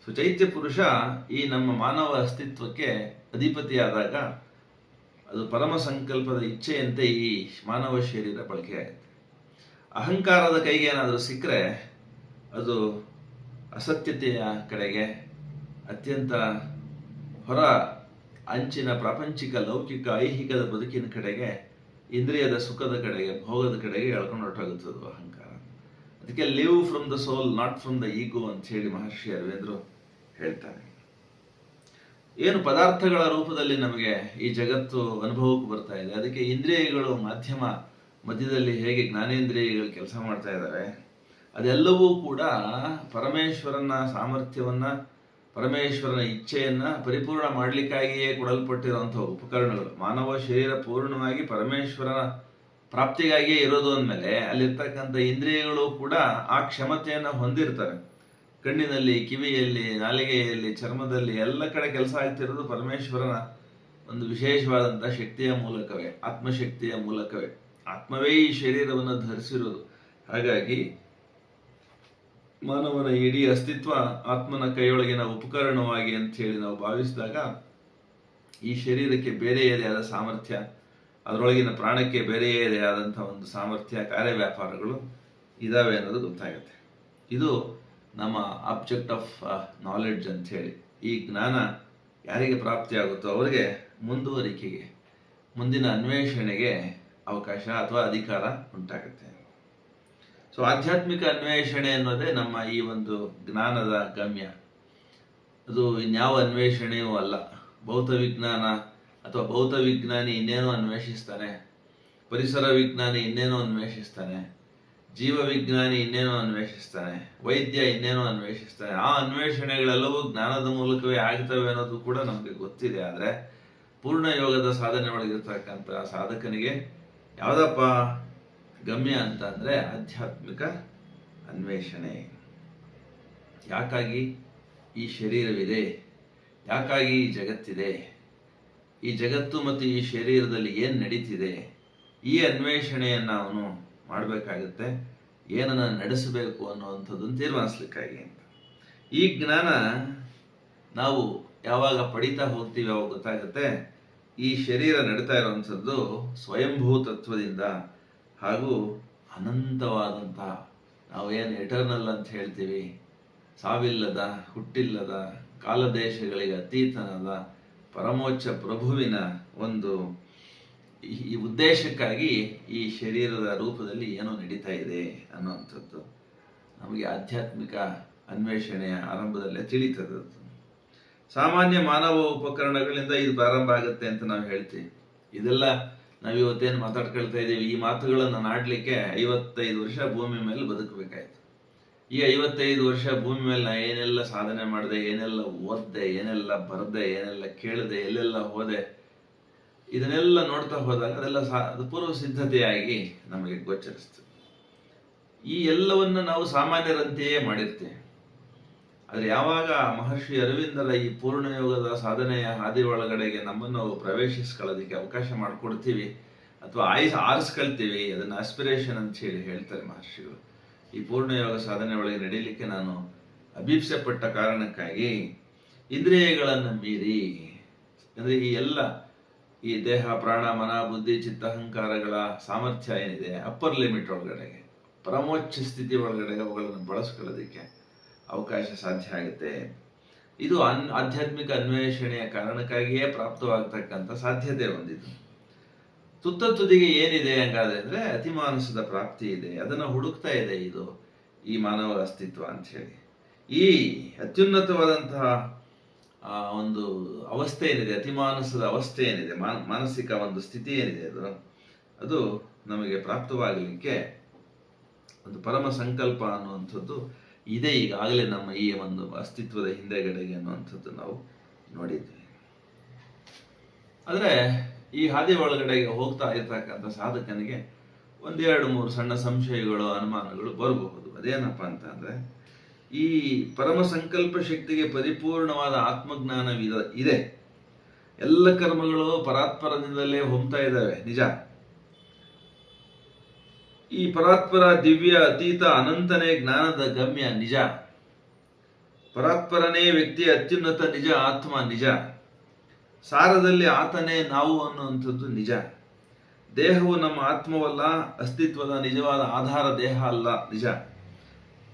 ಸೊ ಚೈತ್ಯ ಪುರುಷ ಈ ನಮ್ಮ ಮಾನವ ಅಸ್ತಿತ್ವಕ್ಕೆ ಅಧಿಪತಿಯಾದಾಗ ಅದು ಪರಮ ಸಂಕಲ್ಪದ ಇಚ್ಛೆಯಂತೆ ಈ ಮಾನವ ಶರೀರ ಬಳಕೆ ಆಗುತ್ತೆ. ಅಹಂಕಾರದ ಕೈಗೆ ಏನಾದರೂ ಸಿಕ್ಕರೆ ಅದು ಅಸತ್ಯತೆಯ ಕಡೆಗೆ, ಅತ್ಯಂತ ಹೊರ ಅಂಚಿನ ಪ್ರಾಪಂಚಿಕ ಲೌಕಿಕ ಐಹಿಕದ ಬದುಕಿನ ಕಡೆಗೆ, ಇಂದ್ರಿಯದ ಸುಖದ ಕಡೆಗೆ, ಭೋಗದ ಕಡೆಗೆ ಎಳ್ಕೊಂಡು ಹೊರಟೋಗುತ್ತದೆ ಅಹಂಕಾರ. ಅದಕ್ಕೆ live from the soul not from the ego ಅಂತ ಹೇಳಿ ಮಹರ್ಷಿ ಅರವಿಂದರು ಹೇಳ್ತಾರೆ. ಏನು ಪದಾರ್ಥಗಳ ರೂಪದಲ್ಲಿ ನಮಗೆ ಈ ಜಗತ್ತು ಅನುಭವಕ್ಕೆ ಬರ್ತಾ ಇದೆ, ಅದಕ್ಕೆ ಇಂದ್ರಿಯಗಳು ಮಧ್ಯದಲ್ಲಿ ಹೇಗೆ ಜ್ಞಾನೇಂದ್ರಿಯಗಳು ಕೆಲಸ ಮಾಡ್ತಾ ಇದ್ದಾವೆ, ಅದೆಲ್ಲವೂ ಕೂಡ ಪರಮೇಶ್ವರನ ಸಾಮರ್ಥ್ಯವನ್ನ, ಪರಮೇಶ್ವರನ ಇಚ್ಛೆಯನ್ನ ಪರಿಪೂರ್ಣ ಮಾಡಲಿಕ್ಕಾಗಿಯೇ ಕೊಡಲ್ಪಟ್ಟಿರುವಂತಹ ಉಪಕರಣಗಳು. ಮಾನವ ಶರೀರ ಪೂರ್ಣವಾಗಿ ಪರಮೇಶ್ವರನ ಪ್ರಾಪ್ತಿಗಾಗಿಯೇ ಇರೋದು ಅಂದಮೇಲೆ ಅಲ್ಲಿರ್ತಕ್ಕಂಥ ಇಂದ್ರಿಯಗಳು ಕೂಡ ಆ ಕ್ಷಮತೆಯನ್ನು ಹೊಂದಿರ್ತವೆ. ಕಣ್ಣಿನಲ್ಲಿ, ಕಿವಿಯಲ್ಲಿ, ನಾಲಿಗೆಯಲ್ಲಿ, ಚರ್ಮದಲ್ಲಿ ಎಲ್ಲ ಕಡೆ ಕೆಲಸ ಆಗ್ತಿರೋದು ಪರಮೇಶ್ವರನ ಒಂದು ವಿಶೇಷವಾದಂತಹ ಶಕ್ತಿಯ ಮೂಲಕವೇ, ಆತ್ಮಶಕ್ತಿಯ ಮೂಲಕವೇ. ಆತ್ಮವೇ ಈ ಶರೀರವನ್ನು ಧರಿಸಿರೋದು. ಹಾಗಾಗಿ ಮಾನವನ ಇಡೀ ಅಸ್ತಿತ್ವ ಆತ್ಮನ ಕೈಯೊಳಗಿನ ಉಪಕರಣವಾಗಿ ಅಂತ ಹೇಳಿ ನಾವು ಭಾವಿಸಿದಾಗ ಈ ಶರೀರಕ್ಕೆ ಬೇರೆಯದೇ ಆದ ಸಾಮರ್ಥ್ಯ, ಅದರೊಳಗಿನ ಪ್ರಾಣಕ್ಕೆ ಬೇರೆಯದೇ ಆದಂತಹ ಒಂದು ಸಾಮರ್ಥ್ಯ, ಕಾರ್ಯವ್ಯಾಪಾರಗಳು ಇದಾವೆ ಅನ್ನೋದು ಗೊತ್ತಾಗುತ್ತೆ. ಇದು ನಮ್ಮ ಆಬ್ಜೆಕ್ಟ್ ಆಫ್ ನಾಲೆಡ್ಜ್ ಅಂತ ಹೇಳಿ. ಈ ಜ್ಞಾನ ಯಾರಿಗೆ ಪ್ರಾಪ್ತಿಯಾಗುತ್ತೋ ಅವರಿಗೆ ಮುಂದುವರಿಕೆಗೆ, ಮುಂದಿನ ಅನ್ವೇಷಣೆಗೆ ಅವಕಾಶ ಅಥವಾ ಅಧಿಕಾರ ಉಂಟಾಗುತ್ತೆ. ಸೊ ಆಧ್ಯಾತ್ಮಿಕ ಅನ್ವೇಷಣೆ ಅನ್ನೋದೇ ನಮ್ಮ ಈ ಒಂದು ಜ್ಞಾನದ ಗಮ್ಯ. ಅದು ಇನ್ಯಾವ ಅನ್ವೇಷಣೆಯೂ ಅಲ್ಲ. ಭೌತ ವಿಜ್ಞಾನ ಅಥವಾ ಭೌತ ವಿಜ್ಞಾನಿ ಇನ್ನೇನೋ ಅನ್ವೇಷಿಸ್ತಾನೆ, ಪರಿಸರ ವಿಜ್ಞಾನಿ ಇನ್ನೇನೋ ಅನ್ವೇಷಿಸ್ತಾನೆ, ಜೀವ ವಿಜ್ಞಾನಿ ಇನ್ನೇನೋ ಅನ್ವೇಷಿಸ್ತಾನೆ, ವೈದ್ಯ ಇನ್ನೇನೋ ಅನ್ವೇಷಿಸ್ತಾನೆ. ಆ ಅನ್ವೇಷಣೆಗಳೆಲ್ಲವೂ ಜ್ಞಾನದ ಮೂಲಕವೇ ಆಗ್ತವೆ ಅನ್ನೋದು ಕೂಡ ನಮಗೆ ಗೊತ್ತಿದೆ. ಆದರೆ ಪೂರ್ಣ ಯೋಗದ ಸಾಧನೆ ಒಳಗಿರ್ತಕ್ಕಂಥ ಸಾಧಕನಿಗೆ ಯಾವುದಪ್ಪ ಗಮ್ಯ ಅಂತ ಅಂದರೆ ಆಧ್ಯಾತ್ಮಿಕ ಅನ್ವೇಷಣೆ. ಯಾಕಾಗಿ ಈ ಶರೀರವಿದೆ, ಯಾಕಾಗಿ ಈ ಜಗತ್ತಿದೆ, ಈ ಜಗತ್ತು ಮತ್ತು ಈ ಶರೀರದಲ್ಲಿ ಏನು ನಡೀತಿದೆ, ಈ ಅನ್ವೇಷಣೆಯನ್ನು ಅವನು ಮಾಡಬೇಕಾಗುತ್ತೆ. ಏನನ್ನು ನಡೆಸಬೇಕು ಅನ್ನುವಂಥದ್ದನ್ನು ತೀರ್ಮಾನಿಸ್ಲಿಕ್ಕಾಗಿ ಅಂತ. ಈ ಜ್ಞಾನ ನಾವು ಯಾವಾಗ ಪಡಿತಾ ಹೋಗ್ತೀವಿ ಅವಾಗ ಗೊತ್ತಾಗುತ್ತೆ ಈ ಶರೀರ ನಡೀತಾ ಇರುವಂಥದ್ದು ಸ್ವಯಂಭೂ ತತ್ವದಿಂದ ಹಾಗೂ ಅನಂತವಾದಂತಹ, ನಾವೇನು ಎಟರ್ನಲ್ ಅಂತ ಹೇಳ್ತೀವಿ, ಸಾವಿಲ್ಲದ, ಹುಟ್ಟಿಲ್ಲದ, ಕಾಲದೇಶಗಳಿಗೆ ಅತೀತನಾದ ಪರಮೋಚ್ಚ ಪ್ರಭುವಿನ ಒಂದು ಈ ಉದ್ದೇಶಕ್ಕಾಗಿ ಈ ಶರೀರದ ರೂಪದಲ್ಲಿ ಏನೋ ನಡೀತಾ ಇದೆ ಅನ್ನುವಂಥದ್ದು ನಮಗೆ ಆಧ್ಯಾತ್ಮಿಕ ಅನ್ವೇಷಣೆಯ ಆರಂಭದಲ್ಲೇ ತಿಳಿತದೆ. ಸಾಮಾನ್ಯ ಮಾನವ ಉಪಕರಣಗಳಿಂದ ಇದು ಪ್ರಾರಂಭ ಆಗುತ್ತೆ ಅಂತ ನಾವು ಹೇಳ್ತೀವಿ. ಇದೆಲ್ಲ ನಾವು ಇವತ್ತೇನು ಮಾತಾಡ್ಕೊಳ್ತಾ ಇದ್ದೀವಿ, ಈ ಮಾತುಗಳನ್ನು ಆಡಲಿಕ್ಕೆ 55 ವರ್ಷ ಭೂಮಿ ಮೇಲೆ ಬದುಕಬೇಕಾಯ್ತು. ಈ 55 ವರ್ಷ ಭೂಮಿ ಮೇಲೆ ನಾ ಏನೆಲ್ಲ ಸಾಧನೆ ಮಾಡಿದೆ, ಏನೆಲ್ಲ ಓದ್ದೆ, ಏನೆಲ್ಲ ಬರೆದೆ, ಏನೆಲ್ಲ ಕೇಳಿದೆ, ಎಲ್ಲೆಲ್ಲ ಹೋದೆ, ಇದನ್ನೆಲ್ಲ ನೋಡ್ತಾ ಹೋದಾಗ ಅದೆಲ್ಲ ಅದು ಪೂರ್ವ ಸಿದ್ಧತೆಯಾಗಿ ನಮಗೆ ಗೋಚರಿಸ್ತದೆ. ಈ ಎಲ್ಲವನ್ನು ನಾವು ಸಾಮಾನ್ಯರಂತೆಯೇ ಮಾಡಿರ್ತೇವೆ. ಆದರೆ ಯಾವಾಗ ಮಹರ್ಷಿ ಅರವಿಂದರ ಈ ಪೂರ್ಣಯೋಗದ ಸಾಧನೆಯ ಹಾದಿ ಒಳಗಡೆಗೆ ನಮ್ಮನ್ನು ನಾವು ಪ್ರವೇಶಿಸ್ಕೊಳ್ಳೋದಕ್ಕೆ ಅವಕಾಶ ಮಾಡಿಕೊಡ್ತೀವಿ ಅಥವಾ ಆರಿಸ್ಕೊಳ್ತೀವಿ, ಅದನ್ನು ಆಸ್ಪಿರೇಷನ್ ಅಂತ ಹೇಳ್ತಾರೆ ಮಹರ್ಷಿಗಳು. ಈ ಪೂರ್ಣಯೋಗ ಸಾಧನೆ ಒಳಗೆ ನಡೀಲಿಕ್ಕೆ ನಾನು ಅಭೀಪ್ಸೆ ಪಟ್ಟ ಕಾರಣಕ್ಕಾಗಿ ಇಂದ್ರಿಯಗಳನ್ನು ಮೀರಿ, ಅಂದರೆ ಈ ದೇಹ, ಪ್ರಾಣ, ಮನ, ಬುದ್ಧಿ, ಚಿತ್ತ, ಅಹಂಕಾರಗಳ ಸಾಮರ್ಥ್ಯ ಏನಿದೆ ಅಪ್ಪರ್ ಲಿಮಿಟ್ ಒಳಗಡೆಗೆ, ಪರಮೋಚ್ಚ ಸ್ಥಿತಿ ಒಳಗಡೆಗೆ ಅವುಗಳನ್ನು ಬಳಸ್ಕೊಳ್ಳೋದಕ್ಕೆ ಅವಕಾಶ ಸಾಧ್ಯ ಆಗುತ್ತೆ. ಇದು ಆಧ್ಯಾತ್ಮಿಕ ಅನ್ವೇಷಣೆಯ ಕಾರಣಕ್ಕಾಗಿಯೇ ಪ್ರಾಪ್ತವಾಗತಕ್ಕಂಥ ಸಾಧ್ಯತೆ ಹೊಂದಿದ್ದು. ತುತ್ತ ತುದಿಗೆ ಏನಿದೆ ಹಂಗಾದ್ರೆ ಅಂದರೆ ಅತಿಮಾನಸದ ಪ್ರಾಪ್ತಿ ಇದೆ, ಅದನ್ನು ಹುಡುಕ್ತಾ ಇದೆ ಈ ಮಾನವ ಅಸ್ತಿತ್ವ ಅಂತ ಹೇಳಿ. ಈ ಅತ್ಯುನ್ನತವಾದಂತಹ ಒಂದು ಅವಸ್ಥೆ ಏನಿದೆ, ಅತಿಮಾನಸದ ಅವಸ್ಥೆ ಏನಿದೆ, ಮಾನಸಿಕ ಒಂದು ಸ್ಥಿತಿ ಏನಿದೆ, ಅದು ನಮಗೆ ಪ್ರಾಪ್ತವಾಗಲಿಕ್ಕೆ ಒಂದು ಪರಮ ಸಂಕಲ್ಪ ಅನ್ನುವಂಥದ್ದು ಇದೆ ಈಗಾಗಲೇ ನಮ್ಮ ಈ ಒಂದು ಅಸ್ತಿತ್ವದ ಹಿಂದೆಗಡೆಗೆ ಅನ್ನುವಂಥದ್ದು ನಾವು ನೋಡಿದ್ವಿ. ಆದರೆ ಈ ಹಾದಿ ಒಳಗಡೆಗೆ ಹೋಗ್ತಾ ಇರ್ತಕ್ಕಂಥ ಸಾಧಕನಿಗೆ 1-2-3 ಸಣ್ಣ ಸಂಶಯಗಳು, ಅನುಮಾನಗಳು ಬರಬಹುದು. ಅದೇನಪ್ಪ ಅಂತ ಅಂದರೆ, ಈ ಪರಮ ಸಂಕಲ್ಪ ಶಕ್ತಿಗೆ ಪರಿಪೂರ್ಣವಾದ ಆತ್ಮಜ್ಞಾನ ಇದೆ. ಎಲ್ಲ ಕರ್ಮಗಳು ಪರಾತ್ಪರದಿಂದಲೇ ಹೊಮ್ತಾ ಇದ್ದಾವೆ, ನಿಜ. ಈ ಪರಾತ್ಪರ ದಿವ್ಯ ಅತೀತ ಅನಂತನೇ ಜ್ಞಾನದ ಗಮ್ಯ, ನಿಜ. ಪರಾತ್ಪರನೇ ವ್ಯಕ್ತಿಯ ಅತ್ಯುನ್ನತ ನಿಜ, ಆತ್ಮ, ನಿಜ. ಸಾರದಲ್ಲಿ ಆತನೇ ನಾವು ಅನ್ನುವಂಥದ್ದು ನಿಜ. ದೇಹವು ನಮ್ಮ ಆತ್ಮವಲ್ಲ, ಅಸ್ತಿತ್ವದ ನಿಜವಾದ ಆಧಾರ ದೇಹ ಅಲ್ಲ, ನಿಜ.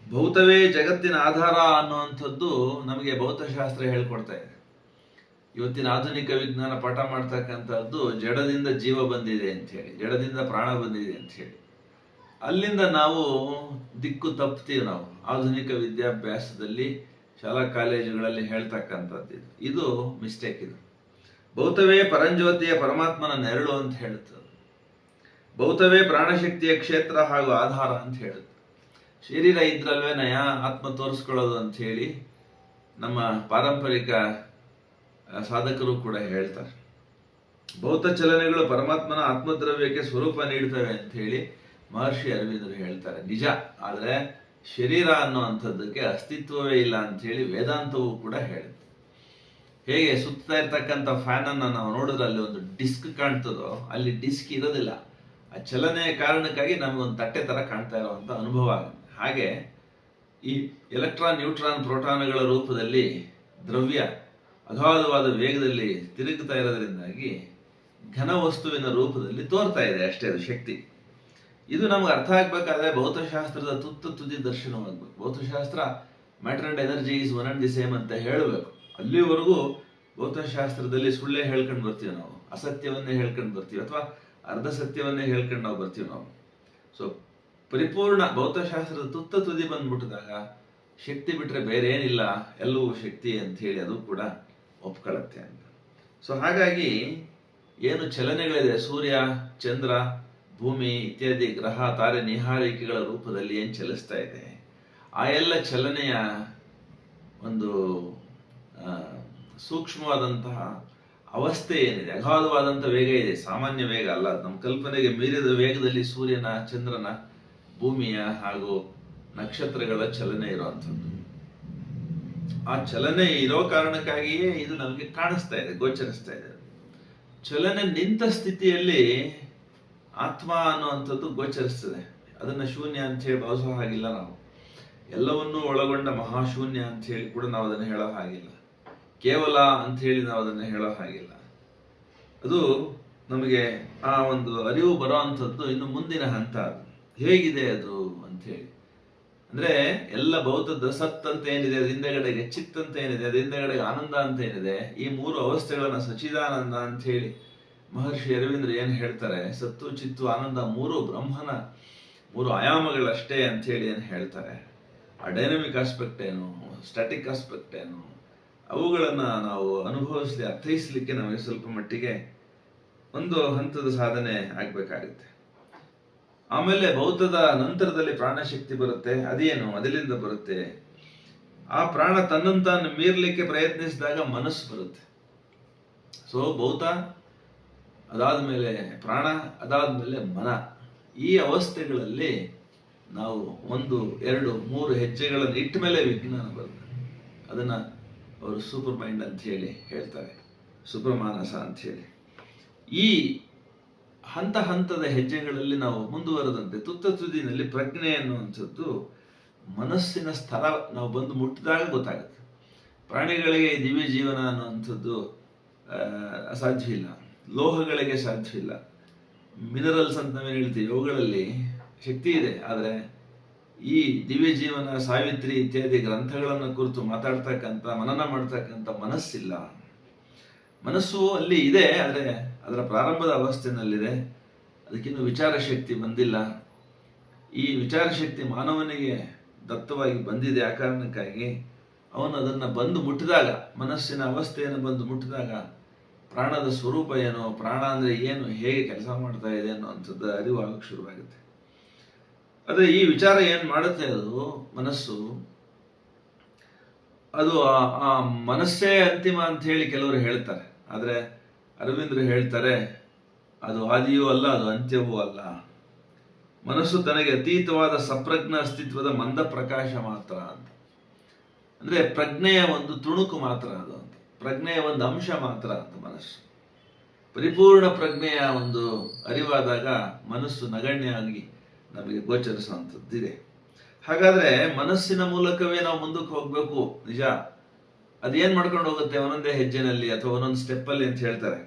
ಭೌತವೇ ಜಗತ್ತಿನ ಆಧಾರ ಅನ್ನುವಂಥದ್ದು ನಮಗೆ ಭೌತಶಾಸ್ತ್ರ ಹೇಳ್ಕೊಡ್ತಾ ಇದೆ. ಇವತ್ತಿನ ಆಧುನಿಕ ವಿಜ್ಞಾನ ಪಾಠ ಮಾಡ್ತಕ್ಕಂಥದ್ದು ಜಡದಿಂದ ಜೀವ ಬಂದಿದೆ ಅಂತ ಹೇಳಿ, ಜಡದಿಂದ ಪ್ರಾಣ ಬಂದಿದೆ ಅಂತ ಹೇಳಿ. ಅಲ್ಲಿಂದ ನಾವು ದಿಕ್ಕು ತಪ್ತೀವಿ. ನಾವು ಆಧುನಿಕ ವಿದ್ಯಾಭ್ಯಾಸದಲ್ಲಿ ಶಾಲಾ ಕಾಲೇಜುಗಳಲ್ಲಿ ಹೇಳ್ತಕ್ಕಂಥದ್ದು ಇದು ಮಿಸ್ಟೇಕ್. ಇದು ಭೌತವೇ ಪರಂಜ್ಯೋತಿಯ ಪರಮಾತ್ಮನ ನೆರಳು ಅಂತ ಹೇಳುತ್ತದೆ. ಭೌತವೇ ಪ್ರಾಣಶಕ್ತಿಯ ಕ್ಷೇತ್ರ ಹಾಗೂ ಆಧಾರ ಅಂತ ಹೇಳುತ್ತೆ. ಶರೀರ ಇದ್ರಲ್ವೇ ನಯ ಆತ್ಮ ತೋರಿಸ್ಕೊಳ್ಳೋದು ಅಂತ ಹೇಳಿ ನಮ್ಮ ಪಾರಂಪರಿಕ ಸಾಧಕರು ಕೂಡ ಹೇಳ್ತಾರೆ. ಭೌತ ಚಲನೆಗಳು ಪರಮಾತ್ಮನ ಆತ್ಮದ್ರವ್ಯಕ್ಕೆ ಸ್ವರೂಪ ನೀಡ್ತವೆ ಅಂತ ಹೇಳಿ ಮಹರ್ಷಿ ಅರವಿಂದರು ಹೇಳ್ತಾರೆ, ನಿಜ. ಆದರೆ ಶರೀರ ಅನ್ನುವಂಥದ್ದಕ್ಕೆ ಅಸ್ತಿತ್ವವೇ ಇಲ್ಲ ಅಂತ ಹೇಳಿ ವೇದಾಂತವೂ ಕೂಡ ಹೇಳುತ್ತೆ. ಹೇಗೆ ಸುತ್ತಾ ಇರ್ತಕ್ಕಂಥ ಫ್ಯಾನ್ ಅನ್ನು ನಾವು ನೋಡಿದ್ರೆ ಅಲ್ಲಿ ಒಂದು ಡಿಸ್ಕ್ ಕಾಣ್ತದೋ, ಅಲ್ಲಿ ಡಿಸ್ಕ್ ಇರೋದಿಲ್ಲ. ಆ ಚಲನೆಯ ಕಾರಣಕ್ಕಾಗಿ ನಮಗೊಂದು ತಟ್ಟೆ ತರ ಕಾಣ್ತಾ ಇರುವಂತ ಅನುಭವ ಆಗುತ್ತೆ. ಹಾಗೆ ಈ ಎಲೆಕ್ಟ್ರಾನ್, ನ್ಯೂಟ್ರಾನ್, ಪ್ರೋಟಾನ್ಗಳ ರೂಪದಲ್ಲಿ ದ್ರವ್ಯ ಅಗಾಧವಾದ ವೇಗದಲ್ಲಿ ತಿರುಗುತ್ತಾ ಇರೋದ್ರಿಂದಾಗಿ ಘನ ವಸ್ತುವಿನ ರೂಪದಲ್ಲಿ ತೋರ್ತಾ ಇದೆ ಅಷ್ಟೇ ಅದು ಶಕ್ತಿ. ಇದು ನಮ್ಗೆ ಅರ್ಥ ಆಗ್ಬೇಕಾದ್ರೆ ಭೌತಶಾಸ್ತ್ರದ ತುದಿ ದರ್ಶನವಾಗಬೇಕು. ಭೌತಶಾಸ್ತ್ರ matter and energy is one and the same ಅಂತ ಹೇಳಬೇಕು. ಅಲ್ಲಿವರೆಗೂ ಭೌತಶಾಸ್ತ್ರದಲ್ಲಿ ಸುಳ್ಳೇ ಹೇಳ್ಕೊಂಡು ಬರ್ತೀವಿ ನಾವು, ಅಸತ್ಯವನ್ನೇ ಹೇಳ್ಕೊಂಡು ಬರ್ತೀವಿ, ಅಥವಾ ಅರ್ಧ ಸತ್ಯವನ್ನೇ ಹೇಳ್ಕೊಂಡು ನಾವು ಬರ್ತೀವಿ ನಾವು. ಸೊ ಪರಿಪೂರ್ಣ ಭೌತಶಾಸ್ತ್ರದ ತುದಿ ಬಂದ್ಬಿಟ್ಟಿದಾಗ ಶಕ್ತಿ ಬಿಟ್ಟರೆ ಬೇರೆ ಏನಿಲ್ಲ, ಎಲ್ಲವೂ ಶಕ್ತಿ ಅಂತ ಹೇಳಿ ಅದು ಕೂಡ ಒಪ್ಕೊಳ್ಳುತ್ತೆ ಅಂತ. ಸೊ ಹಾಗಾಗಿ ಏನು ಚಲನೆಗಳಿದೆ, ಸೂರ್ಯ, ಚಂದ್ರ, ಭೂಮಿ ಇತ್ಯಾದಿ ಗ್ರಹ ತಾರೆ ನಿಹಾರಿಕೆಗಳ ರೂಪದಲ್ಲಿ ಏನು ಚಲಿಸ್ತಾ ಇದೆ, ಆ ಎಲ್ಲ ಚಲನೆಯ ಒಂದು ಸೂಕ್ಷ್ಮವಾದಂತಹ ಅವಸ್ಥೆ ಏನಿದೆ, ಅಗಾಧವಾದಂಥ ವೇಗ ಇದೆ, ಸಾಮಾನ್ಯ ವೇಗ ಅಲ್ಲ, ನಮ್ಮ ಕಲ್ಪನೆಗೆ ಮೀರಿದ ವೇಗದಲ್ಲಿ ಸೂರ್ಯನ, ಚಂದ್ರನ, ಭೂಮಿಯ ಹಾಗೂ ನಕ್ಷತ್ರಗಳ ಚಲನೆ ಇರುವಂಥದ್ದು. ಆ ಚಲನೆ ಇರೋ ಕಾರಣಕ್ಕಾಗಿಯೇ ಇದು ನಮಗೆ ಕಾಣಿಸ್ತಾ ಇದೆ, ಗೋಚರಿಸ್ತಾ ಇದೆ. ಚಲನೆ ನಿಂತ ಸ್ಥಿತಿಯಲ್ಲಿ ಆತ್ಮ ಅನ್ನುವಂಥದ್ದು ಗೋಚರಿಸ್ತದೆ. ಅದನ್ನ ಶೂನ್ಯ ಅಂತ ಹೇಳಿ ಭಾವಿಸೋ ಹಾಗಿಲ್ಲ ನಾವು. ಎಲ್ಲವನ್ನೂ ಒಳಗೊಂಡ ಮಹಾಶೂನ್ಯ ಅಂತ ಹೇಳಿ ಕೂಡ ನಾವು ಅದನ್ನು ಹೇಳೋ ಹಾಗಿಲ್ಲ. ಕೇವಲ ಅಂತ ಹೇಳಿ ನಾವು ಅದನ್ನು ಹೇಳೋ ಹಾಗಿಲ್ಲ. ಅದು ನಮಗೆ ಆ ಒಂದು ಅರಿವು ಬರೋ ಅಂಥದ್ದು ಇನ್ನು ಮುಂದಿನ ಹಂತ. ಅದು ಹೇಗಿದೆ ಅದು ಅಂತ ಹೇಳಿ ಅಂದ್ರೆ, ಎಲ್ಲ ಭೌತದ ಸತ್ ಅಂತ ಏನಿದೆ, ಅದ್ರ ಹಿಂದೆಗಡೆಗೆ ಚಿತ್ ಅಂತ ಏನಿದೆ, ಅದ್ರ ಹಿಂದೆಗಡೆಗೆ ಆನಂದ ಅಂತ ಏನಿದೆ, ಈ ಮೂರು ಅವಸ್ಥೆಗಳನ್ನ ಸಚಿದಾನಂದ ಅಂತ ಹೇಳಿ ಮಹರ್ಷಿ ಅರವಿಂದ್ರ ಏನ್ ಹೇಳ್ತಾರೆ, ಸತ್ತು ಚಿತ್ತು ಆನಂದ ಮೂರು ಬ್ರಹ್ಮನ ಮೂರು ಆಯಾಮಗಳಷ್ಟೇ ಅಂತ ಹೇಳಿ ಏನ್ ಹೇಳ್ತಾರೆ. ಆ ಡೈನಮಿಕ್ ಆಸ್ಪೆಕ್ಟ್ ಏನು, ಸ್ಟ್ಯಾಟಿಕ್ ಆಸ್ಪೆಕ್ಟ್ ಏನು, ಅವುಗಳನ್ನ ನಾವು ಅನುಭವಿಸ್ಲಿ, ಅರ್ಥೈಸ್ಲಿಕ್ಕೆ ನಮಗೆ ಸ್ವಲ್ಪ ಮಟ್ಟಿಗೆ ಒಂದು ಹಂತದ ಸಾಧನೆ ಆಗ್ಬೇಕಾಗುತ್ತೆ. ಆಮೇಲೆ ಭೌತದ ನಂತರದಲ್ಲಿ ಪ್ರಾಣಶಕ್ತಿ ಬರುತ್ತೆ. ಅದೇನು, ಅದರಿಂದ ಬರುತ್ತೆ. ಆ ಪ್ರಾಣ ತನ್ನಂತಾನು ಮೀರ್ಲಿಕ್ಕೆ ಪ್ರಯತ್ನಿಸಿದಾಗ ಮನಸ್ಸು ಬರುತ್ತೆ. ಸೊ ಭೌತ ಅದಾದ್ಮೇಲೆ ಪ್ರಾಣ, ಅದಾದ್ಮೇಲೆ ಮನ. ಈ ಅವಸ್ಥೆಗಳಲ್ಲಿ ನಾವು 1, 2, 3 ಹೆಜ್ಜೆಗಳನ್ನು ಇಟ್ಟ ಮೇಲೆ ವಿಜ್ಞಾನ ಬರುತ್ತೆ. ಅದನ್ನ ಅವರು ಸೂಪರ್ ಮೈಂಡ್ ಅಂತ ಹೇಳಿ ಹೇಳ್ತಾರೆ, ಸುಪ್ರಮಾನಸ ಅಂತ ಹೇಳಿ. ಈ ಹಂತ ಹಂತದ ಹೆಜ್ಜೆಗಳಲ್ಲಿ ನಾವು ಮುಂದುವರೆದಂತೆ ತುತ್ತ ತುದಿನಲ್ಲಿ ಪ್ರಜ್ಞೆ ಅನ್ನುವಂಥದ್ದು ಮನಸ್ಸಿನ ಸ್ಥಳ ನಾವು ಬಂದು ಮುಟ್ಟಿದಾಗ ಗೊತ್ತಾಗುತ್ತೆ. ಪ್ರಾಣಿಗಳಿಗೆ ದಿವ್ಯ ಜೀವನ ಅನ್ನುವಂಥದ್ದು ಅಸಾಧ್ಯವಿಲ್ಲ, ಲೋಹಗಳಿಗೆ ಸಾಧ್ಯವಿಲ್ಲ. ಮಿನರಲ್ಸ್ ಅಂತ ನಾವೇನು ಹೇಳ್ತೀವಿ, ಅವುಗಳಲ್ಲಿ ಶಕ್ತಿ ಇದೆ. ಆದರೆ ಈ ದಿವ್ಯ ಜೀವನ, ಸಾವಿತ್ರಿ ಇತ್ಯಾದಿ ಗ್ರಂಥಗಳನ್ನು ಕುರಿತು ಮಾತಾಡ್ತಕ್ಕಂಥ, ಮನನ ಮಾಡ್ತಕ್ಕಂಥ ಮನಸ್ಸಿಲ್ಲ. ಮನಸ್ಸು ಅಲ್ಲಿ ಇದೆ, ಆದರೆ ಅದರ ಪ್ರಾರಂಭದ ಅವಸ್ಥೆನಲ್ಲಿದೆ. ಅದಕ್ಕಿನ್ನೂ ವಿಚಾರ ಶಕ್ತಿ ಬಂದಿಲ್ಲ. ಈ ವಿಚಾರ ಶಕ್ತಿ ಮಾನವನಿಗೆ ದತ್ತವಾಗಿ ಬಂದಿದೆ. ಆ ಕಾರಣಕ್ಕಾಗಿ ಅವನು ಅದನ್ನು ಬಂದು ಮುಟ್ಟಿದಾಗ, ಮನಸ್ಸಿನ ಅವಸ್ಥೆಯನ್ನು ಬಂದು ಮುಟ್ಟಿದಾಗ ಪ್ರಾಣದ ಸ್ವರೂಪ ಏನು, ಪ್ರಾಣ ಅಂದರೆ ಏನು, ಹೇಗೆ ಕೆಲಸ ಮಾಡ್ತಾ ಇದೆ ಅನ್ನುವಂಥದ್ದು ಅರಿವಾಗಕ್ಕೆ ಶುರುವಾಗುತ್ತೆ. ಆದರೆ ಈ ವಿಚಾರ ಏನು ಮಾಡುತ್ತೆ, ಅದು ಮನಸ್ಸು, ಅದು ಆ ಮನಸ್ಸೇ ಅಂತಿಮ ಅಂತ ಹೇಳಿ ಕೆಲವರು ಹೇಳ್ತಾರೆ. ಆದರೆ ಅರವಿಂದರು ಹೇಳ್ತಾರೆ, ಅದು ಆದಿಯೂ ಅಲ್ಲ, ಅದು ಅಂತ್ಯವೂ ಅಲ್ಲ. ಮನಸ್ಸು ತನಗೆ ಅತೀತವಾದ ಸಪ್ರಜ್ಞ ಅಸ್ತಿತ್ವದ ಮಂದ ಪ್ರಕಾಶ ಮಾತ್ರ ಅಂತ. ಅಂದ್ರೆ ಪ್ರಜ್ಞೆಯ ಒಂದು ತುಣುಕು ಮಾತ್ರ ಅದು ಅಂತ, ಪ್ರಜ್ಞೆಯ ಒಂದು ಅಂಶ ಮಾತ್ರ ಅಂತ ಮನಸ್ಸು. ಪರಿಪೂರ್ಣ ಪ್ರಜ್ಞೆಯ ಒಂದು ಅರಿವಾದಾಗ ಮನಸ್ಸು ನಗಣ್ಯ ಆಗಿ ನಮಗೆ ಗೋಚರಿಸುವಂಥದ್ದಿದೆ. ಹಾಗಾದ್ರೆ ಮನಸ್ಸಿನ ಮೂಲಕವೇ ನಾವು ಮುಂದಕ್ಕೆ ಹೋಗ್ಬೇಕು, ನಿಜ. ಅದೇನ್ ಮಾಡ್ಕೊಂಡು ಹೋಗುತ್ತೆ ಒಂದೊಂದೇ ಹೆಜ್ಜೆನಲ್ಲಿ ಅಥವಾ ಒಂದೊಂದು ಸ್ಟೆಪ್ಪಲ್ಲಿ ಅಂತ ಹೇಳ್ತಾರೆ.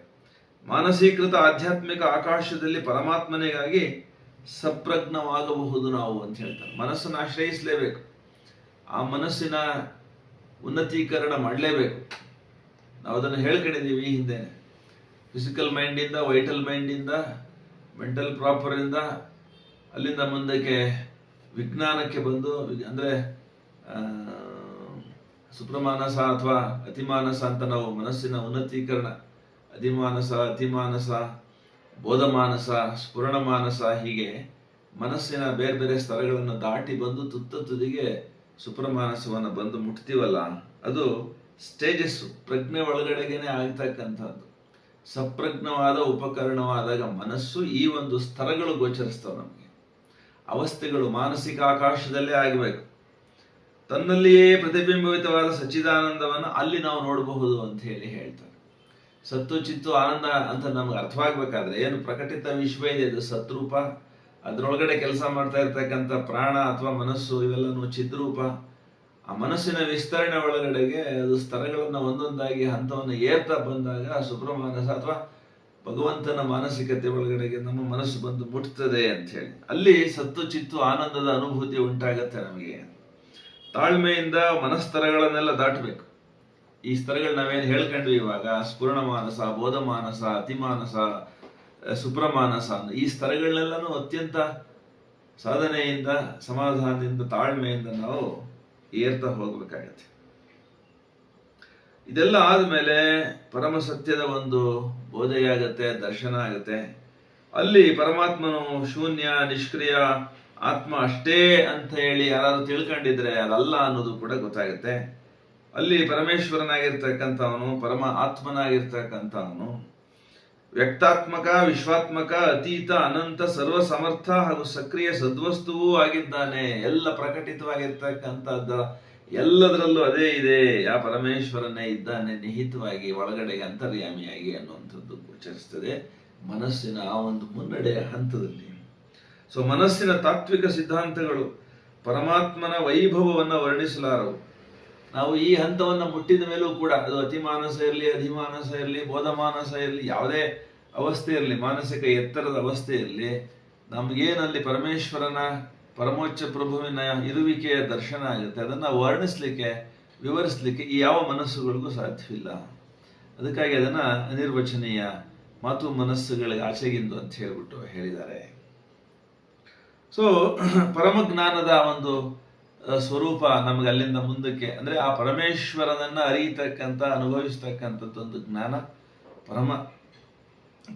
ಮಾನಸೀಕೃತ ಆಧ್ಯಾತ್ಮಿಕ ಆಕಾಶದಲ್ಲಿ ಪರಮಾತ್ಮನಿಗಾಗಿ ಸಪ್ರಜ್ಞವಾಗಬಹುದು ನಾವು ಅಂತ ಹೇಳ್ತಾರೆ. ಮನಸ್ಸನ್ನು ಆಶ್ರಯಿಸಲೇಬೇಕು, ಆ ಮನಸ್ಸಿನ ಉನ್ನತೀಕರಣ ಮಾಡಲೇಬೇಕು. ನಾವು ಅದನ್ನು ಹೇಳ್ಕೊಂಡಿದ್ದೀವಿ ಹಿಂದೆ. ಫಿಸಿಕಲ್ ಮೈಂಡಿಂದ, ವೈಟಲ್ ಮೈಂಡಿಂದ, ಮೆಂಟಲ್ ಪ್ರಾಪರಿಂದ, ಅಲ್ಲಿಂದ ಮುಂದಕ್ಕೆ ವಿಜ್ಞಾನಕ್ಕೆ ಬಂದು, ಅಂದರೆ ಸುಪ್ರಮಾನಸ ಅಥವಾ ಅತಿಮಾನಸ ಅಂತ ನಾವು ಮನಸ್ಸಿನ ಉನ್ನತೀಕರಣ, ಅಧಿಮಾನಸ, ಅತಿಮಾನಸ, ಬೋಧಮಾನಸ, ಸ್ಫುರಣಮಾನಸ, ಹೀಗೆ ಮನಸ್ಸಿನ ಬೇರೆ ಬೇರೆ ಸ್ತರಗಳನ್ನು ದಾಟಿ ಬಂದು ತುತ್ತ ತುದಿಗೆ ಸುಪ್ರಮಾನಸವನ್ನು ಬಂದು ಮುಟ್ತೀವಲ್ಲ, ಅದು ಸ್ಟೇಜಸ್ ಪ್ರಜ್ಞೆ ಒಳಗಡೆಗೇನೆ ಆಗ್ತಕ್ಕಂಥದ್ದು. ಸಪ್ರಜ್ಞವಾದ ಉಪಕರಣವಾದಾಗ ಮನಸ್ಸು ಈ ಒಂದು ಸ್ತರಗಳು ಗೋಚರಿಸ್ತವೆ ನಮಗೆ. ಅವಸ್ಥೆಗಳು ಮಾನಸಿಕ ಆಕಾಶದಲ್ಲೇ ಆಗಬೇಕು. ತನ್ನಲ್ಲಿಯೇ ಪ್ರತಿಬಿಂಬಿತವಾದ ಸಚ್ಚಿದಾನಂದವನ್ನು ಅಲ್ಲಿ ನಾವು ನೋಡಬಹುದು ಅಂತ ಹೇಳಿ ಹೇಳ್ತಾರೆ. ಸತ್ತು ಚಿತ್ತು ಆನಂದ ಅಂತ ನಮ್ಗೆ ಅರ್ಥವಾಗಬೇಕಾದ್ರೆ ಏನು ಪ್ರಕಟಿತ ವಿಶ್ವ ಇದೆ, ಅದು ಸದ್ರೂಪ. ಅದರೊಳಗಡೆ ಕೆಲಸ ಮಾಡ್ತಾ ಇರ್ತಕ್ಕಂಥ ಪ್ರಾಣ ಅಥವಾ ಮನಸ್ಸು ಇವೆಲ್ಲನೂ ಚಿದ್ರೂಪ. ಆ ಮನಸ್ಸಿನ ವಿಸ್ತರಣೆ ಒಳಗಡೆಗೆ ಅದು ಸ್ತರಗಳನ್ನು ಒಂದೊಂದಾಗಿ ಹಂತವನ್ನು ಏರ್ತಾ ಬಂದಾಗ ಸುಬ್ರಹ್ಮಣ್ಯ ಅಥವಾ ಭಗವಂತನ ಮಾನಸಿಕತೆ ಒಳಗಡೆಗೆ ನಮ್ಮ ಮನಸ್ಸು ಬಂದು ಮುಟ್ತದೆ ಅಂತ ಹೇಳಿ ಅಲ್ಲಿ ಸತ್ತು ಚಿತ್ತು ಆನಂದದ ಅನುಭೂತಿ ಉಂಟಾಗತ್ತೆ ನಮಗೆ. ತಾಳ್ಮೆಯಿಂದ ಮನಸ್ತರಗಳನ್ನೆಲ್ಲ ದಾಟಬೇಕು. ಈ ಸ್ತರಗಳು ನಾವೇನು ಹೇಳ್ಕೊಂಡ್ವಿ ಇವಾಗ, ಸ್ಫುರಣಮಾನಸ, ಬೋಧಮಾನಸ, ಅತಿಮಾನಸ, ಸುಪ್ರಮಾನಸ, ಈ ಸ್ತರಗಳನ್ನೆಲ್ಲನೂ ಅತ್ಯಂತ ಸಾಧನೆಯಿಂದ, ಸಮಾಧಾನದಿಂದ, ತಾಳ್ಮೆಯಿಂದ ನಾವು ಏರ್ತಾ ಹೋಗ್ಬೇಕಾಗತ್ತೆ. ಇದೆಲ್ಲ ಆದ್ಮೇಲೆ ಪರಮ ಸತ್ಯದ ಒಂದು ಬೋಧೆಯಾಗತ್ತೆ, ದರ್ಶನ ಆಗತ್ತೆ. ಅಲ್ಲಿ ಪರಮಾತ್ಮನು ಶೂನ್ಯ, ನಿಷ್ಕ್ರಿಯ ಆತ್ಮ ಅಷ್ಟೇ ಅಂತ ಹೇಳಿ ಯಾರಾದ್ರೂ ತಿಳ್ಕೊಂಡಿದ್ರೆ ಅದಲ್ಲ ಅನ್ನೋದು ಕೂಡ ಗೊತ್ತಾಗುತ್ತೆ. ಅಲ್ಲಿ ಪರಮೇಶ್ವರನಾಗಿರ್ತಕ್ಕಂಥವನು, ಪರಮ ಆತ್ಮನಾಗಿರ್ತಕ್ಕಂಥವನು ವ್ಯಕ್ತಾತ್ಮಕ, ವಿಶ್ವಾತ್ಮಕ, ಅತೀತ, ಅನಂತ, ಸರ್ವ ಸಮರ್ಥ ಹಾಗೂ ಸಕ್ರಿಯ ಸದ್ವಸ್ತುವೂ ಆಗಿದ್ದಾನೆ. ಎಲ್ಲ ಪ್ರಕಟಿತವಾಗಿರ್ತಕ್ಕಂಥದ್ದ ಎಲ್ಲದರಲ್ಲೂ ಅದೇ ಇದೆ. ಆ ಪರಮೇಶ್ವರನೇ ಇದ್ದಾನೆ ನಿಹಿತವಾಗಿ ಒಳಗಡೆಗೆ ಅಂತರ್ಯಾಮಿಯಾಗಿ ಅನ್ನುವಂಥದ್ದು ಗೋಚರಿಸ್ತದೆ ಮನಸ್ಸಿನ ಆ ಒಂದು ಮುನ್ನಡೆಯ ಹಂತದಲ್ಲಿ. ಸೊ ಮನಸ್ಸಿನ ತಾತ್ವಿಕ ಸಿದ್ಧಾಂತಗಳು ಪರಮಾತ್ಮನ ವೈಭವವನ್ನು ವರ್ಣಿಸಲಾರವು. ನಾವು ಈ ಹಂತವನ್ನು ಮುಟ್ಟಿದ ಮೇಲೂ ಕೂಡ ಅದು ಅತಿಮಾನಸ ಇರಲಿ, ಅಧಿಮಾನಸ ಇರಲಿ, ಬೋಧಮಾನಸ ಇರಲಿ, ಯಾವುದೇ ಅವಸ್ಥೆ ಇರಲಿ, ಮಾನಸಿಕ ಎತ್ತರದ ಅವಸ್ಥೆ ಇರಲಿ, ನಮಗೇನಲ್ಲಿ ಪರಮೇಶ್ವರನ ಪರಮೋಚ್ಚ ಪ್ರಭುವಿನ ಇರುವಿಕೆಯ ದರ್ಶನ ಆಗುತ್ತೆ. ಅದನ್ನು ವರ್ಣಿಸ್ಲಿಕ್ಕೆ, ವಿವರಿಸ್ಲಿಕ್ಕೆ ಈ ಯಾವ ಮನಸ್ಸುಗಳಿಗೂ ಸಾಧ್ಯವಿಲ್ಲ. ಅದಕ್ಕಾಗಿ ಅದನ್ನು ಅನಿರ್ವಚನೀಯ ಮಾತು ಮನಸ್ಸುಗಳಿಗೆ ಆಚೆಗಿಂದು ಅಂತ ಹೇಳ್ಬಿಟ್ಟು ಹೇಳಿದ್ದಾರೆ. ಸೊ ಪರಮಜ್ಞಾನದ ಒಂದು ಸ್ವರೂಪ ನಮಗೆ ಅಲ್ಲಿಂದ ಮುಂದಕ್ಕೆ ಅಂದ್ರೆ ಆ ಪರಮೇಶ್ವರನನ್ನ ಅರಿಯತಕ್ಕಂಥ, ಅನುಭವಿಸ್ತಕ್ಕಂಥದ್ದೊಂದು ಜ್ಞಾನ, ಪರಮ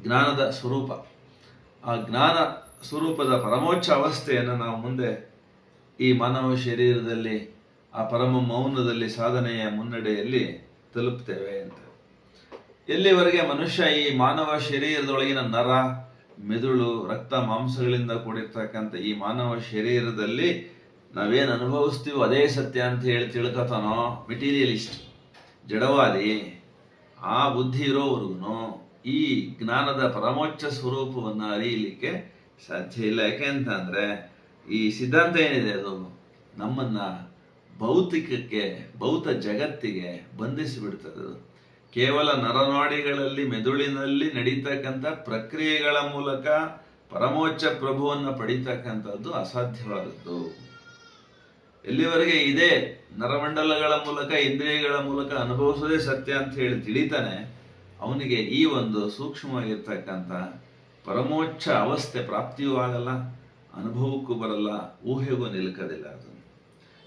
ಜ್ಞಾನದ ಸ್ವರೂಪ. ಆ ಜ್ಞಾನ ಸ್ವರೂಪದ ಪರಮೋಚ್ಚ ಅವಸ್ಥೆಯನ್ನು ನಾವು ಮುಂದೆ ಈ ಮಾನವ ಶರೀರದಲ್ಲಿ ಆ ಪರಮ ಮೌನದಲ್ಲಿ ಸಾಧನೆಯ ಮುನ್ನಡೆಯಲ್ಲಿ ತಲುಪ್ತೇವೆ ಅಂತ. ಎಲ್ಲಿವರೆಗೆ ಮನುಷ್ಯ ಈ ಮಾನವ ಶರೀರದೊಳಗಿನ ನರ, ಮೆದುಳು, ರಕ್ತ, ಮಾಂಸಗಳಿಂದ ಕೂಡಿರ್ತಕ್ಕಂಥ ಈ ಮಾನವ ಶರೀರದಲ್ಲಿ ನಾವೇನು ಅನುಭವಿಸ್ತೀವೋ ಅದೇ ಸತ್ಯ ಅಂತ ಹೇಳಿ ತಿಳ್ಕೊತಾನೋ, ಮೆಟೀರಿಯಲಿಸ್ಟ್, ಜಡವಾದಿ, ಆ ಬುದ್ಧಿ ಇರೋವರೆಗೂ ಈ ಜ್ಞಾನದ ಪರಮೋಚ್ಚ ಸ್ವರೂಪವನ್ನು ಅರಿಯಲಿಕ್ಕೆ ಸಾಧ್ಯ ಇಲ್ಲ. ಯಾಕೆ ಅಂತಂದ್ರೆ ಈ ಸಿದ್ಧಾಂತ ಏನಿದೆ ಅದು ನಮ್ಮನ್ನ ಭೌತಿಕಕ್ಕೆ, ಭೌತ ಜಗತ್ತಿಗೆ ಬಂಧಿಸಿಬಿಡ್ತದೆ. ಕೇವಲ ನರನಾಡಿಗಳಲ್ಲಿ, ಮೆದುಳಿನಲ್ಲಿ ನಡೀತಕ್ಕಂಥ ಪ್ರಕ್ರಿಯೆಗಳ ಮೂಲಕ ಪರಮೋಚ್ಚ ಪ್ರಭುವನ್ನು ಪಡೀತಕ್ಕಂಥದ್ದು ಅಸಾಧ್ಯವಾದದ್ದು. ಎಲ್ಲಿವರೆಗೆ ಇದೇ ನರಮಂಡಲಗಳ ಮೂಲಕ, ಇಂದ್ರಿಯಗಳ ಮೂಲಕ ಅನುಭವಿಸೋದೇ ಸತ್ಯ ಅಂತ ಹೇಳಿ ತಿಳಿತಾನೆ, ಅವನಿಗೆ ಈ ಒಂದು ಸೂಕ್ಷ್ಮವಾಗಿರ್ತಕ್ಕಂಥ ಪರಮೋಚ್ಚ ಅವಸ್ಥೆ ಪ್ರಾಪ್ತಿಯೂ ಆಗಲ್ಲ, ಅನುಭವಕ್ಕೂ ಬರಲ್ಲ, ಊಹೆಗೂ ನಿಲುಕದಿಲ್ಲ ಅದು.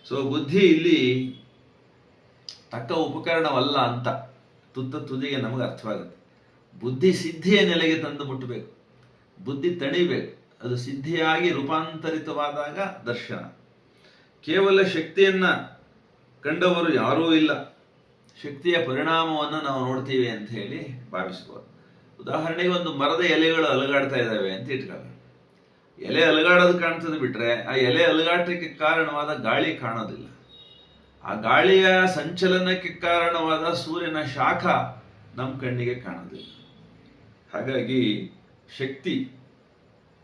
ಸೊ ಬುದ್ಧಿ ಇಲ್ಲಿ ತಕ್ಕ ಉಪಕರಣವಲ್ಲ ಅಂತ ತುದಿಗೆ ನಮಗೆ ಅರ್ಥವಾಗುತ್ತೆ. ಬುದ್ಧಿ ಸಿದ್ಧಿಯ ನೆಲೆಗೆ ತಂದು ಮುಟ್ಟಬೇಕು, ಬುದ್ಧಿ ತಣಿಬೇಕು, ಅದು ಸಿದ್ಧಿಯಾಗಿ ರೂಪಾಂತರಿತವಾದಾಗ ದರ್ಶನ. ಕೇವಲ ಶಕ್ತಿಯನ್ನ ಕಂಡವರು ಯಾರೂ ಇಲ್ಲ, ಶಕ್ತಿಯ ಪರಿಣಾಮವನ್ನು ನಾವು ನೋಡ್ತೀವಿ ಅಂತ ಹೇಳಿ ಭಾವಿಸ್ಬೋದು. ಉದಾಹರಣೆಗೆ ಒಂದು ಮರದ ಎಲೆಗಳು ಅಲುಗಾಡ್ತಾ ಇದ್ದಾವೆ ಅಂತ ಇಟ್ಕೊಳ್ಳೋಣ. ಎಲೆ ಅಲುಗಾಡೋದು ಕಾಣ್ತದೆ ಬಿಟ್ರೆ ಆ ಎಲೆ ಅಲುಗಾಟಕ್ಕೆ ಕಾರಣವಾದ ಗಾಳಿ ಕಾಣೋದಿಲ್ಲ. ಆ ಗಾಳಿಯ ಸಂಚಲನಕ್ಕೆ ಕಾರಣವಾದ ಸೂರ್ಯನ ಶಾಖ ನಮ್ಮ ಕಣ್ಣಿಗೆ ಕಾಣೋದಿಲ್ಲ. ಹಾಗಾಗಿ ಶಕ್ತಿ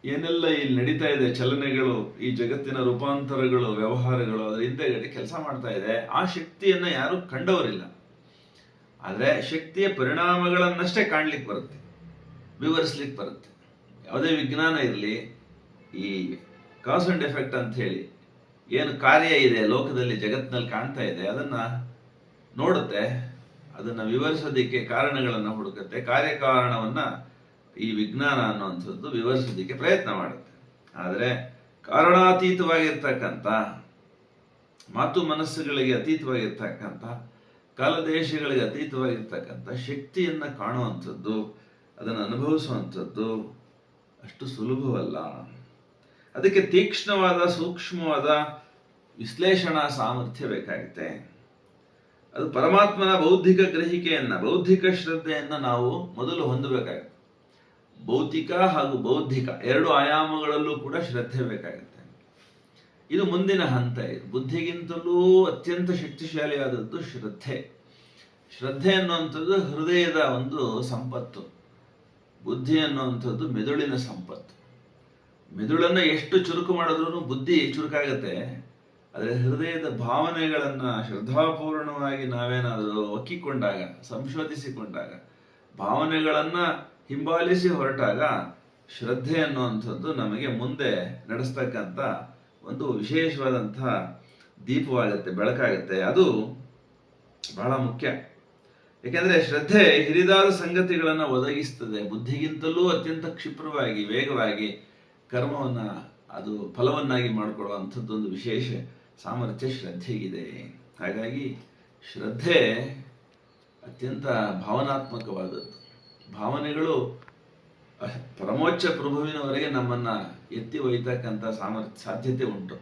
ಏನೆಲ್ಲ ಇಲ್ಲಿ ನಡೀತಾ ಇದೆ, ಚಲನೆಗಳು, ಈ ಜಗತ್ತಿನ ರೂಪಾಂತರಗಳು, ವ್ಯವಹಾರಗಳು, ಅದರ ಹಿಂದೆಗಡೆ ಕೆಲಸ ಮಾಡ್ತಾ ಇದೆ. ಆ ಶಕ್ತಿಯನ್ನ ಯಾರು ಕಂಡವರಿಲ್ಲ. ಆದ್ರೆ ಶಕ್ತಿಯ ಪರಿಣಾಮಗಳನ್ನಷ್ಟೇ ಕಾಣ್ಲಿಕ್ಕೆ ಬರುತ್ತೆ, ವಿವರಿಸ್ಲಿಕ್ಕೆ ಬರುತ್ತೆ. ಯಾವುದೇ ವಿಜ್ಞಾನ ಇರಲಿ, ಈ ಕಾಸ್ ಅಂಡ್ ಎಫೆಕ್ಟ್ ಅಂತ ಹೇಳಿ ಏನು ಕಾರ್ಯ ಇದೆ ಲೋಕದಲ್ಲಿ, ಜಗತ್ತಿನಲ್ಲಿ ಕಾಣ್ತಾ ಇದೆ, ಅದನ್ನ ನೋಡುತ್ತೆ, ಅದನ್ನ ವಿವರಿಸೋದಿಕ್ಕೆ ಕಾರಣಗಳನ್ನ ಹುಡುಕುತ್ತೆ. ಕಾರ್ಯಕಾರಣವನ್ನ ಈ ವಿಜ್ಞಾನ ಅನ್ನುವಂಥದ್ದು ವಿವರಿಸೋದಿಕ್ಕೆ ಪ್ರಯತ್ನ ಮಾಡುತ್ತೆ. ಆದರೆ ಕಾರಣಾತೀತವಾಗಿರ್ತಕ್ಕಂಥ, ಮಾತು ಮನಸ್ಸುಗಳಿಗೆ ಅತೀತವಾಗಿರ್ತಕ್ಕಂಥ, ಕಾಲದೇಶಗಳಿಗೆ ಅತೀತವಾಗಿರ್ತಕ್ಕಂಥ ಶಕ್ತಿಯನ್ನ ಕಾಣುವಂಥದ್ದು, ಅದನ್ನು ಅನುಭವಿಸುವಂಥದ್ದು ಅಷ್ಟು ಸುಲಭವಲ್ಲ. ಅದಕ್ಕೆ ತೀಕ್ಷ್ಣವಾದ, ಸೂಕ್ಷ್ಮವಾದ ವಿಶ್ಲೇಷಣಾ ಸಾಮರ್ಥ್ಯ ಬೇಕಾಗುತ್ತೆ. ಅದು ಪರಮಾತ್ಮನ ಬೌದ್ಧಿಕ ಗ್ರಹಿಕೆಯನ್ನ, ಬೌದ್ಧಿಕ ಶ್ರದ್ಧೆಯನ್ನ ನಾವು ಮೊದಲು ಹೊಂದಬೇಕಾಗುತ್ತೆ. ಭೌತಿಕ ಹಾಗೂ ಬೌದ್ಧಿಕ ಎರಡು ಆಯಾಮಗಳಲ್ಲೂ ಕೂಡ ಶ್ರದ್ಧೆ ಬೇಕಾಗುತ್ತೆ. ಇದು ಮುಂದಿನ ಹಂತ. ಇದು ಬುದ್ಧಿಗಿಂತಲೂ ಅತ್ಯಂತ ಶಕ್ತಿಶಾಲಿಯಾದದ್ದು ಶ್ರದ್ಧೆ. ಶ್ರದ್ಧೆ ಅನ್ನುವಂಥದ್ದು ಹೃದಯದ ಒಂದು ಸಂಪತ್ತು, ಬುದ್ಧಿ ಅನ್ನುವಂಥದ್ದು ಮೆದುಳಿನ ಸಂಪತ್ತು. ಮೆದುಳನ್ನ ಎಷ್ಟು ಚುರುಕು ಮಾಡಿದ್ರೂ ಬುದ್ಧಿ ಚುರುಕಾಗತ್ತೆ. ಆದರೆ ಹೃದಯದ ಭಾವನೆಗಳನ್ನ ಶ್ರದ್ಧಾಪೂರ್ಣವಾಗಿ ನಾವೇನಾದರೂ ಒಕ್ಕಿಕೊಂಡಾಗ, ಸಂಶೋಧಿಸಿಕೊಂಡಾಗ, ಭಾವನೆಗಳನ್ನ ಹಿಂಬಾಲಿಸಿ ಹೊರಟಾಗ ಶ್ರದ್ಧೆ ಅನ್ನುವಂಥದ್ದು ನಮಗೆ ಮುಂದೆ ನಡೆಸ್ತಕ್ಕಂಥ ಒಂದು ವಿಶೇಷವಾದಂತಹ ದೀಪವಾಗುತ್ತೆ, ಬೆಳಕಾಗುತ್ತೆ. ಅದು ಬಹಳ ಮುಖ್ಯ. ಯಾಕೆಂದ್ರೆ ಶ್ರದ್ಧೆ ಹಿರಿದಾದ ಸಂಗತಿಗಳನ್ನು ಒದಗಿಸ್ತದೆ. ಬುದ್ಧಿಗಿಂತಲೂ ಅತ್ಯಂತ ಕ್ಷಿಪ್ರವಾಗಿ, ವೇಗವಾಗಿ ಕರ್ಮವನ್ನ ಅದು ಫಲವನ್ನಾಗಿ ಮಾಡಿಕೊಳ್ಳುವಂಥದ್ದೊಂದು ವಿಶೇಷ ಸಾಮರ್ಥ್ಯ ಶ್ರದ್ಧೆಗಿದೆ. ಹಾಗಾಗಿ ಶ್ರದ್ಧೆ ಅತ್ಯಂತ ಭಾವನಾತ್ಮಕವಾದದ್ದು. ಭಾವನೆಗಳು ಪರಮೋಚ್ಚ ಪ್ರಭುವಿನವರೆಗೆ ನಮ್ಮನ್ನು ಎತ್ತಿ ಒಯ್ತಕ್ಕಂಥ ಸಾಧ್ಯತೆ ಉಂಟು.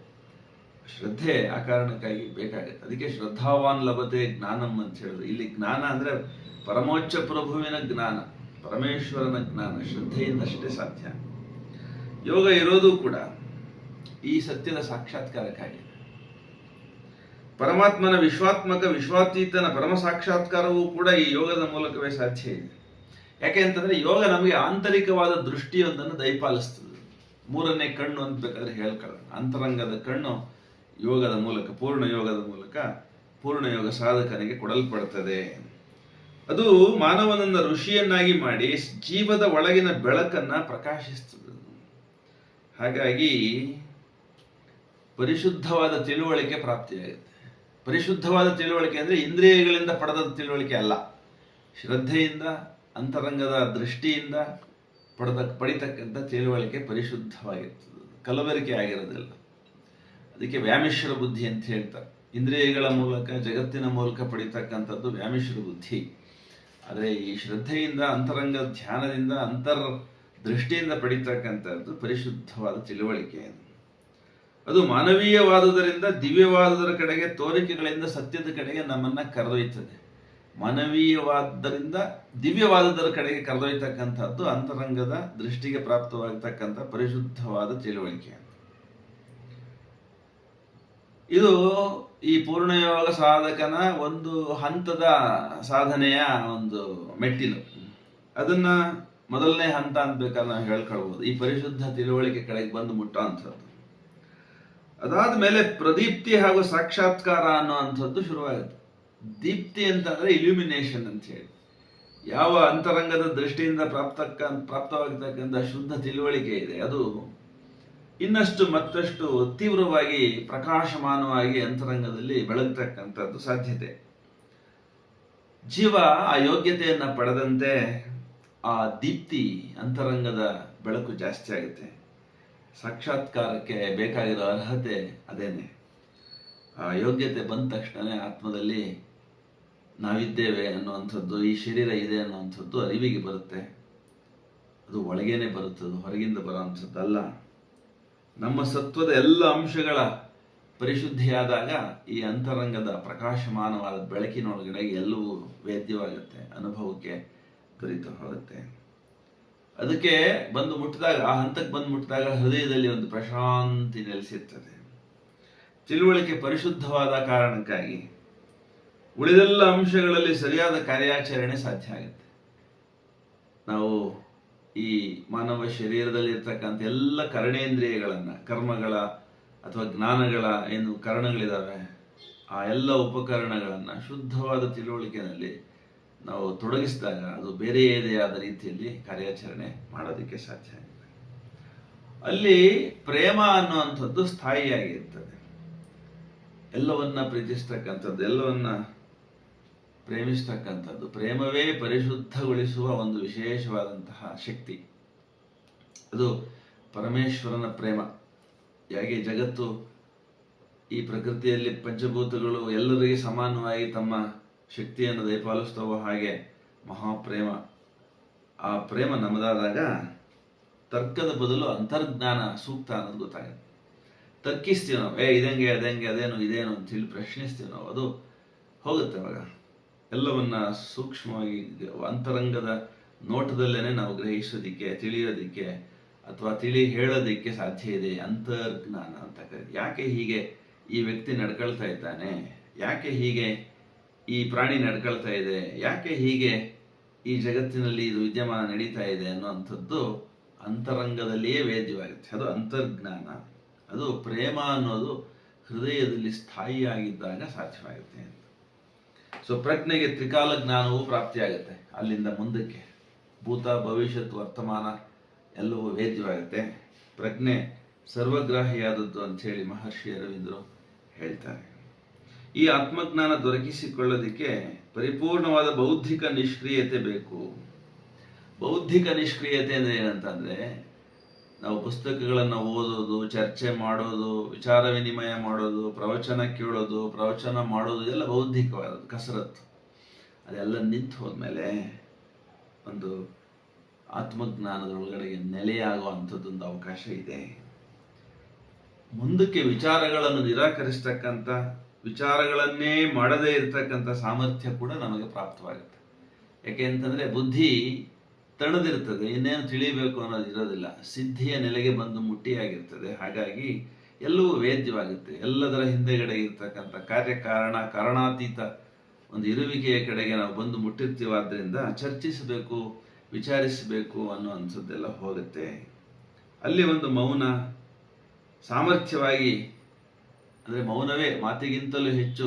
ಶ್ರದ್ಧೆ ಆ ಕಾರಣಕ್ಕಾಗಿ ಬೇಕಾಗುತ್ತೆ. ಅದಕ್ಕೆ ಶ್ರದ್ಧಾವಾನ್ ಲಭತೆ ಜ್ಞಾನಂ ಅಂತ ಹೇಳಿದ್ರು. ಇಲ್ಲಿ ಜ್ಞಾನ ಅಂದರೆ ಪರಮೋಚ್ಚ ಪ್ರಭುವಿನ ಜ್ಞಾನ, ಪರಮೇಶ್ವರನ ಜ್ಞಾನ ಶ್ರದ್ಧೆಯಿಂದಷ್ಟೇ ಸಾಧ್ಯ. ಯೋಗ ಇರೋದು ಕೂಡ ಈ ಸತ್ಯದ ಸಾಕ್ಷಾತ್ಕಾರಕ್ಕಾಗಿ. ಪರಮಾತ್ಮನ ವಿಶ್ವಾತೀತನ ಪರಮ ಸಾಕ್ಷಾತ್ಕಾರವೂ ಕೂಡ ಈ ಯೋಗದ ಮೂಲಕವೇ ಸಾಧ್ಯ ಇದೆ. ಯಾಕೆ ಅಂತಂದ್ರೆ ಯೋಗ ನಮಗೆ ಆಂತರಿಕವಾದ ದೃಷ್ಟಿಯೊಂದನ್ನು ದಯಪಾಲಿಸ್ತದೆ. ಮೂರನೇ ಕಣ್ಣು ಅಂತ ಬೇಕಾದ್ರೆ ಹೇಳ್ಕೊಳ್ಳೋಣ. ಅಂತರಂಗದ ಕಣ್ಣು ಯೋಗದ ಮೂಲಕ, ಪೂರ್ಣ ಯೋಗದ ಮೂಲಕ ಪೂರ್ಣ ಯೋಗ ಸಾಧಕನಿಗೆ ಕೊಡಲ್ಪಡುತ್ತದೆ. ಅದು ಮಾನವನನ್ನ ಋಷಿಯನ್ನಾಗಿ ಮಾಡಿ ಜೀವದ ಒಳಗಿನ ಬೆಳಕನ್ನ ಪ್ರಕಾಶಿಸ್ತದೆ. ಹಾಗಾಗಿ ಪರಿಶುದ್ಧವಾದ ತಿಳುವಳಿಕೆ ಪ್ರಾಪ್ತಿಯಾಗುತ್ತೆ. ಪರಿಶುದ್ಧವಾದ ತಿಳುವಳಿಕೆ ಅಂದರೆ ಇಂದ್ರಿಯಗಳಿಂದ ಪಡೆದ ತಿಳುವಳಿಕೆ ಅಲ್ಲ, ಶ್ರದ್ಧೆಯಿಂದ ಅಂತರಂಗದ ದೃಷ್ಟಿಯಿಂದ ಪಡಿತಕ್ಕಂಥ ತಿಳುವಳಿಕೆ ಪರಿಶುದ್ಧವಾಗಿರ್ತದೆ, ಕಲಬೆರಕೆ ಆಗಿರೋದಿಲ್ಲ. ಅದಕ್ಕೆ ವ್ಯಾಮಿಶ್ರ ಬುದ್ಧಿ ಅಂತ ಹೇಳ್ತಾರೆ. ಇಂದ್ರಿಯಗಳ ಮೂಲಕ ಜಗತ್ತಿನ ಮೂಲಕ ಪಡಿತಕ್ಕಂಥದ್ದು ವ್ಯಾಮಿಶ್ರ ಬುದ್ಧಿ. ಆದರೆ ಈ ಶ್ರದ್ಧೆಯಿಂದ ಅಂತರಂಗ ಧ್ಯಾನದಿಂದ ದೃಷ್ಟಿಯಿಂದ ಪಡಿತಕ್ಕಂಥದ್ದು ಪರಿಶುದ್ಧವಾದ ತಿಳುವಳಿಕೆ. ಅದು ಮಾನವೀಯವಾದುದರಿಂದ ದಿವ್ಯವಾದುದರ ಕಡೆಗೆ, ತೋರಿಕೆಗಳಿಂದ ಸತ್ಯದ ಕಡೆಗೆ ನಮ್ಮನ್ನ ಕರೆದೊಯ್ತದೆ. ಮಾನವೀಯವಾದ್ದರಿಂದ ದಿವ್ಯವಾದುದರ ಕಡೆಗೆ ಕರೆದೊಯ್ತಕ್ಕಂಥದ್ದು ಅಂತರಂಗದ ದೃಷ್ಟಿಗೆ ಪ್ರಾಪ್ತವಾಗತಕ್ಕಂಥ ಪರಿಶುದ್ಧವಾದ ತಿಳುವಳಿಕೆ. ಇದು ಈ ಪೂರ್ಣಯೋಗ ಸಾಧಕನ ಒಂದು ಹಂತದ ಸಾಧನೆಯ ಒಂದು ಮೆಟ್ಟಿಲು. ಅದನ್ನ ಮೊದಲನೇ ಹಂತ ಅಂತ ಬೇಕಾದ್ರೆ ನಾವು ಹೇಳ್ಕೊಳ್ಬೋದು, ಈ ಪರಿಶುದ್ಧ ತಿಳುವಳಿಕೆ ಕಡೆಗೆ ಬಂದು ಮುಟ್ಟೋ ಅಂಥದ್ದು. ಅದಾದ ಮೇಲೆ ಪ್ರದೀಪ್ತಿ ಹಾಗೂ ಸಾಕ್ಷಾತ್ಕಾರ ಅನ್ನೋ ಅಂಥದ್ದು ಶುರುವಾಗುತ್ತೆ. ದೀಪ್ತಿ ಅಂತಂದ್ರೆ ಇಲ್ಯುಮಿನೇಷನ್ ಅಂತ ಹೇಳಿ, ಯಾವ ಅಂತರಂಗದ ದೃಷ್ಟಿಯಿಂದ ಪ್ರಾಪ್ತವಾಗತಕ್ಕಂಥ ಶುದ್ಧ ತಿಳುವಳಿಕೆ ಇದೆ, ಅದು ಇನ್ನಷ್ಟು ಮತ್ತಷ್ಟು ತೀವ್ರವಾಗಿ ಪ್ರಕಾಶಮಾನವಾಗಿ ಅಂತರಂಗದಲ್ಲಿ ಬೆಳಗ್ತಕ್ಕಂಥದ್ದು ಸಾಧ್ಯತೆ. ಜೀವ ಆ ಯೋಗ್ಯತೆಯನ್ನ ಪಡೆದಂತೆ ಆ ದೀಪ್ತಿ ಅಂತರಂಗದ ಬೆಳಕು ಜಾಸ್ತಿ ಆಗುತ್ತೆ. ಸಾಕ್ಷಾತ್ಕಾರಕ್ಕೆ ಬೇಕಾಗಿರೋ ಅರ್ಹತೆ ಅದೇನೆ. ಆ ಯೋಗ್ಯತೆ ಬಂದ ತಕ್ಷಣ ಆತ್ಮದಲ್ಲಿ ನಾವಿದ್ದೇವೆ ಅನ್ನುವಂಥದ್ದು, ಈ ಶರೀರ ಇದೆ ಅನ್ನುವಂಥದ್ದು ಅರಿವಿಗೆ ಬರುತ್ತೆ. ಅದು ಒಳಗೇನೆ ಬರುತ್ತದೆ, ಹೊರಗಿಂದ ಬರುವಂಥದ್ದಲ್ಲ. ನಮ್ಮ ಸತ್ವದ ಎಲ್ಲ ಅಂಶಗಳ ಪರಿಶುದ್ಧಿಯಾದಾಗ ಈ ಅಂತರಂಗದ ಪ್ರಕಾಶಮಾನವಾದ ಬೆಳಕಿನೊಳಗಡೆ ಎಲ್ಲವೂ ವೇದ್ಯವಾಗುತ್ತೆ, ಅನುಭವಕ್ಕೆ ದೊರೀತಾ ಹೋಗುತ್ತೆ. ಅದಕ್ಕೆ ಬಂದು ಮುಟ್ಟಿದಾಗ, ಆ ಹಂತಕ್ಕೆ ಬಂದು ಮುಟ್ಟಿದಾಗ ಹೃದಯದಲ್ಲಿ ಒಂದು ಪ್ರಶಾಂತಿ ನೆಲೆಸಿರ್ತದೆ. ತಿಳುವಳಿಕೆ ಪರಿಶುದ್ಧವಾದ ಕಾರಣಕ್ಕಾಗಿ ಉಳಿದೆಲ್ಲ ಅಂಶಗಳಲ್ಲಿ ಸರಿಯಾದ ಕಾರ್ಯಾಚರಣೆ ಸಾಧ್ಯ ಆಗುತ್ತೆ. ನಾವು ಈ ಮಾನವ ಶರೀರದಲ್ಲಿ ಇರ್ತಕ್ಕಂಥ ಎಲ್ಲ ಕರ್ಣೇಂದ್ರಿಯಗಳನ್ನ, ಕರ್ಮಗಳ ಅಥವಾ ಜ್ಞಾನಗಳ ಏನು ಕರಣಗಳಿದಾವೆ, ಆ ಎಲ್ಲ ಉಪಕರಣಗಳನ್ನ ಶುದ್ಧವಾದ ತಿಳುವಳಿಕೆಯಲ್ಲಿ ನಾವು ತೊಡಗಿಸಿದಾಗ ಅದು ಬೇರೆಯದೇ ಆದ ರೀತಿಯಲ್ಲಿ ಕಾರ್ಯಾಚರಣೆ ಮಾಡೋದಕ್ಕೆ ಸಾಧ್ಯ ಆಗುತ್ತೆ. ಅಲ್ಲಿ ಪ್ರೇಮ ಅನ್ನುವಂಥದ್ದು ಸ್ಥಾಯಿಯಾಗಿರ್ತದೆ. ಎಲ್ಲವನ್ನ ಪ್ರೀತಿಸ್ತಕ್ಕಂಥದ್ದು, ಎಲ್ಲವನ್ನ ಪ್ರೇಮಿಸ್ತಕ್ಕಂಥದ್ದು, ಪ್ರೇಮವೇ ಪರಿಶುದ್ಧಗೊಳಿಸುವ ಒಂದು ವಿಶೇಷವಾದಂತಹ ಶಕ್ತಿ. ಅದು ಪರಮೇಶ್ವರನ ಪ್ರೇಮ. ಹೇಗೆ ಜಗತ್ತು ಈ ಪ್ರಕೃತಿಯಲ್ಲಿ ಪಂಚಭೂತಗಳು ಎಲ್ಲರಿಗೆ ಸಮಾನವಾಗಿ ತಮ್ಮ ಶಕ್ತಿಯನ್ನು ದಯಪಾಲಿಸ್ತವೋ ಹಾಗೆ ಮಹಾಪ್ರೇಮ, ಆ ಪ್ರೇಮ ನಮ್ಮದಾದಾಗ ತರ್ಕದ ಬದಲು ಅಂತರ್ಜ್ಞಾನ ಸೂಕ್ತ ಅನ್ನೋದು ಗೊತ್ತಾಗುತ್ತೆ. ತರ್ಕಿಸ್ತೀವಿ ನಾವು, ಇದಂಗೆ ಅದಂಗೆ ಅದೇನು ಇದೇನು ಅಂತೇಳಿ ಪ್ರಶ್ನಿಸ್ತೀವಿ ನಾವು, ಅದು ಹೋಗುತ್ತೆ. ಅವಾಗ ಎಲ್ಲವನ್ನ ಸೂಕ್ಷ್ಮವಾಗಿ ಅಂತರಂಗದ ನೋಟದಲ್ಲೇನೆ ನಾವು ಗ್ರಹಿಸೋದಿಕ್ಕೆ, ತಿಳಿಯೋದಿಕ್ಕೆ ಅಥವಾ ಹೇಳೋದಿಕ್ಕೆ ಸಾಧ್ಯ ಇದೆ. ಅಂತರ್ಜ್ಞಾನ ಅಂತ ಕರೀತಾರೆ. ಯಾಕೆ ಹೀಗೆ ಈ ವ್ಯಕ್ತಿ ನಡ್ಕೊಳ್ತಾ ಇದ್ದಾನೆ, ಯಾಕೆ ಹೀಗೆ ಈ ಪ್ರಾಣಿ ನಡ್ಕೊಳ್ತಾ ಇದೆ, ಯಾಕೆ ಹೀಗೆ ಈ ಜಗತ್ತಿನಲ್ಲಿ ಇದು ವಿದ್ಯಮಾನ ನಡೀತಾ ಇದೆ ಅನ್ನುವಂಥದ್ದು ಅಂತರಂಗದಲ್ಲಿಯೇ ವೇದ್ಯವಾಗುತ್ತೆ. ಅದು ಅಂತರ್ಜ್ಞಾನ. ಅದು ಪ್ರೇಮ ಅನ್ನೋದು ಹೃದಯದಲ್ಲಿ ಸ್ಥಾಯಿಯಾಗಿದ್ದಾಗ ಸಾಧ್ಯವಾಗುತ್ತೆ ಅಂತ. ಸೊ ಪ್ರಜ್ಞೆಗೆ ತ್ರಿಕಾಲ ಜ್ಞಾನವೂ ಪ್ರಾಪ್ತಿಯಾಗುತ್ತೆ. ಅಲ್ಲಿಂದ ಮುಂದಕ್ಕೆ ಭೂತ, ಭವಿಷ್ಯತ್, ವರ್ತಮಾನ ಎಲ್ಲವೂ ವೇದ್ಯವಾಗುತ್ತೆ. ಪ್ರಜ್ಞೆ ಸರ್ವಗ್ರಾಹಿಯಾದದ್ದು ಅಂತ ಹೇಳಿ ಮಹರ್ಷಿ ಅರವಿಂದರು ಹೇಳ್ತಾರೆ. ಈ ಆತ್ಮಜ್ಞಾನ ದೊರಕಿಸಿಕೊಳ್ಳೋದಕ್ಕೆ ಪರಿಪೂರ್ಣವಾದ ಬೌದ್ಧಿಕ ನಿಷ್ಕ್ರಿಯತೆ ಬೇಕು. ಬೌದ್ಧಿಕ ನಿಷ್ಕ್ರಿಯತೆ ಅಂದ್ರೆ ಏನಂತಂದ್ರೆ, ನಾವು ಪುಸ್ತಕಗಳನ್ನು ಓದೋದು, ಚರ್ಚೆ ಮಾಡೋದು, ವಿಚಾರ ವಿನಿಮಯ ಮಾಡೋದು, ಪ್ರವಚನ ಕೇಳೋದು, ಪ್ರವಚನ ಮಾಡೋದು ಎಲ್ಲ ಬೌದ್ಧಿಕವಾದದ್ದು ಕಸರತ್ತು. ಅದೆಲ್ಲ ನಿಂತು ಹೋದ್ಮೇಲೆ ಒಂದು ಆತ್ಮಜ್ಞಾನದೊಳಗಡೆಗೆ ನೆಲೆಯಾಗುವಂಥದ್ದೊಂದು ಅವಕಾಶ ಇದೆ. ಮುಂದಕ್ಕೆ ವಿಚಾರಗಳನ್ನು ನಿರಾಕರಿಸ್ತಕ್ಕಂಥ, ವಿಚಾರಗಳನ್ನೇ ಮಾಡದೇ ಇರತಕ್ಕಂಥ ಸಾಮರ್ಥ್ಯ ಕೂಡ ನಮಗೆ ಪ್ರಾಪ್ತವಾಗುತ್ತೆ. ಯಾಕೆ ಅಂತಂದರೆ ಬುದ್ಧಿ ತಣದಿರ್ತದೆ, ಇನ್ನೇನು ತಿಳಿಬೇಕು ಅನ್ನೋದು ಇರೋದಿಲ್ಲ, ಸಿದ್ಧಿಯ ನೆಲೆಗೆ ಬಂದು ಮುಟ್ಟಿಯಾಗಿರ್ತದೆ. ಹಾಗಾಗಿ ಎಲ್ಲವೂ ವೇದ್ಯವಾಗುತ್ತೆ. ಎಲ್ಲದರ ಹಿಂದೆಗಡೆ ಇರ್ತಕ್ಕಂಥ ಕಾರ್ಯಕಾರಣ, ಕಾರಣಾತೀತ ಒಂದು ಇರುವಿಕೆಯ ಕಡೆಗೆ ನಾವು ಬಂದು ಮುಟ್ಟಿರ್ತೀವಾದ್ರಿಂದ ಚರ್ಚಿಸಬೇಕು, ವಿಚಾರಿಸಬೇಕು ಅನ್ನೋ ಅನ್ಸೋದೆಲ್ಲ ಹೋಗುತ್ತೆ. ಅಲ್ಲಿ ಒಂದು ಮೌನ ಸಾಮರ್ಥ್ಯವಾಗಿ, ಅಂದರೆ ಮೌನವೇ ಮಾತಿಗಿಂತಲೂ ಹೆಚ್ಚು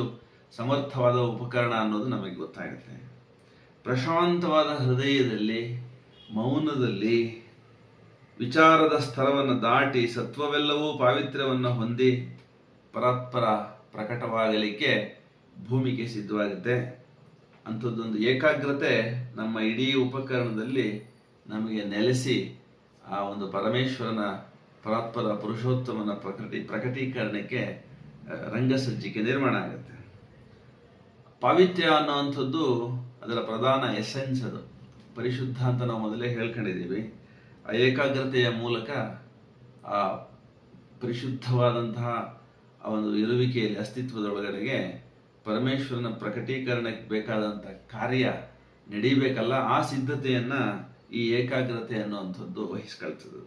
ಸಮರ್ಥವಾದ ಉಪಕರಣ ಅನ್ನೋದು ನಮಗೆ ಗೊತ್ತಾಗುತ್ತೆ. ಪ್ರಶಾಂತವಾದ ಹೃದಯದಲ್ಲಿ, ಮೌನದಲ್ಲಿ ವಿಚಾರದ ಸ್ತರವನ್ನು ದಾಟಿ ಸತ್ವವೆಲ್ಲವೂ ಪಾವಿತ್ರ್ಯವನ್ನು ಹೊಂದಿ ಪರಸ್ಪರ ಪ್ರಕಟವಾಗಲಿಕ್ಕೆ ಭೂಮಿಗೆ ಸಿದ್ಧವಾಗುತ್ತೆ. ಅಂಥದ್ದೊಂದು ಏಕಾಗ್ರತೆ ನಮ್ಮ ಇಡೀ ಉಪಕರಣದಲ್ಲಿ ನಮಗೆ ನೆಲೆಸಿ ಆ ಒಂದು ಪರಮೇಶ್ವರನ ಪರಾತ್ಪರ ಪುರುಷೋತ್ತಮನ ಪ್ರಕಟೀಕರಣಕ್ಕೆ ರಂಗಸಜ್ಜಿಕೆ ನಿರ್ಮಾಣ ಆಗುತ್ತೆ. ಪಾವಿತ್ರ್ಯ ಅನ್ನೋವಂಥದ್ದು ಅದರ ಪ್ರಧಾನ ಎಸೆನ್ಸ್. ಅದು ಪರಿಶುದ್ಧ ಅಂತ ನಾವು ಮೊದಲೇ ಹೇಳ್ಕೊಂಡಿದ್ದೀವಿ. ಆ ಏಕಾಗ್ರತೆಯ ಮೂಲಕ ಆ ಪರಿಶುದ್ಧವಾದಂತಹ ಆ ಒಂದು ಇರುವಿಕೆಯಲ್ಲಿ, ಅಸ್ತಿತ್ವದೊಳಗಡೆಗೆ ಪರಮೇಶ್ವರನ ಪ್ರಕಟೀಕರಣಕ್ಕೆ ಬೇಕಾದಂಥ ಕಾರ್ಯ ನಡೀಬೇಕಲ್ಲ, ಆ ಸಿದ್ಧತೆಯನ್ನು ಈ ಏಕಾಗ್ರತೆ ಅನ್ನುವಂಥದ್ದು ವಹಿಸ್ಕೊಳ್ತದೆ.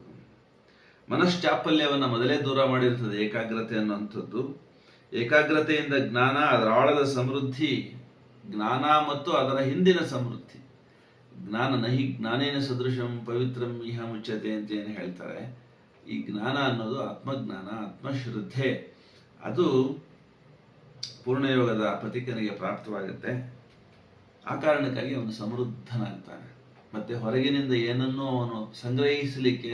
ಮನಶ್ಚಾಪಲ್ಯವನ್ನು ಮೊದಲೇ ದೂರ ಮಾಡಿರ್ತದೆ ಏಕಾಗ್ರತೆ ಅನ್ನುವಂಥದ್ದು. ಏಕಾಗ್ರತೆಯಿಂದ ಜ್ಞಾನ, ಅದರ ಆಳದ ಸಮೃದ್ಧಿ, ಜ್ಞಾನ ಮತ್ತು ಅದರ ಹಿಂದಿನ ಸಮೃದ್ಧಿ. ಜ್ಞಾನ ನಹಿ ಜ್ಞಾನೇನ ಸದೃಶಂ ಪವಿತ್ರಂ ಇಹ ಮುಚ್ಯತೆ ಅಂತ ಏನು ಹೇಳ್ತಾರೆ. ಈ ಜ್ಞಾನ ಅನ್ನೋದು ಆತ್ಮಜ್ಞಾನ, ಆತ್ಮಶ್ರದ್ಧೆ, ಅದು ಪೂರ್ಣಯೋಗದ ಪಥಿಕನಿಗೆ ಪ್ರಾಪ್ತವಾಗುತ್ತೆ. ಆ ಕಾರಣಕ್ಕಾಗಿ ಅವನು ಸಮೃದ್ಧನಾಗ್ತಾನೆ. ಮತ್ತೆ ಹೊರಗಿನಿಂದ ಏನನ್ನೂ ಅವನು ಸಂಗ್ರಹಿಸಲಿಕ್ಕೆ,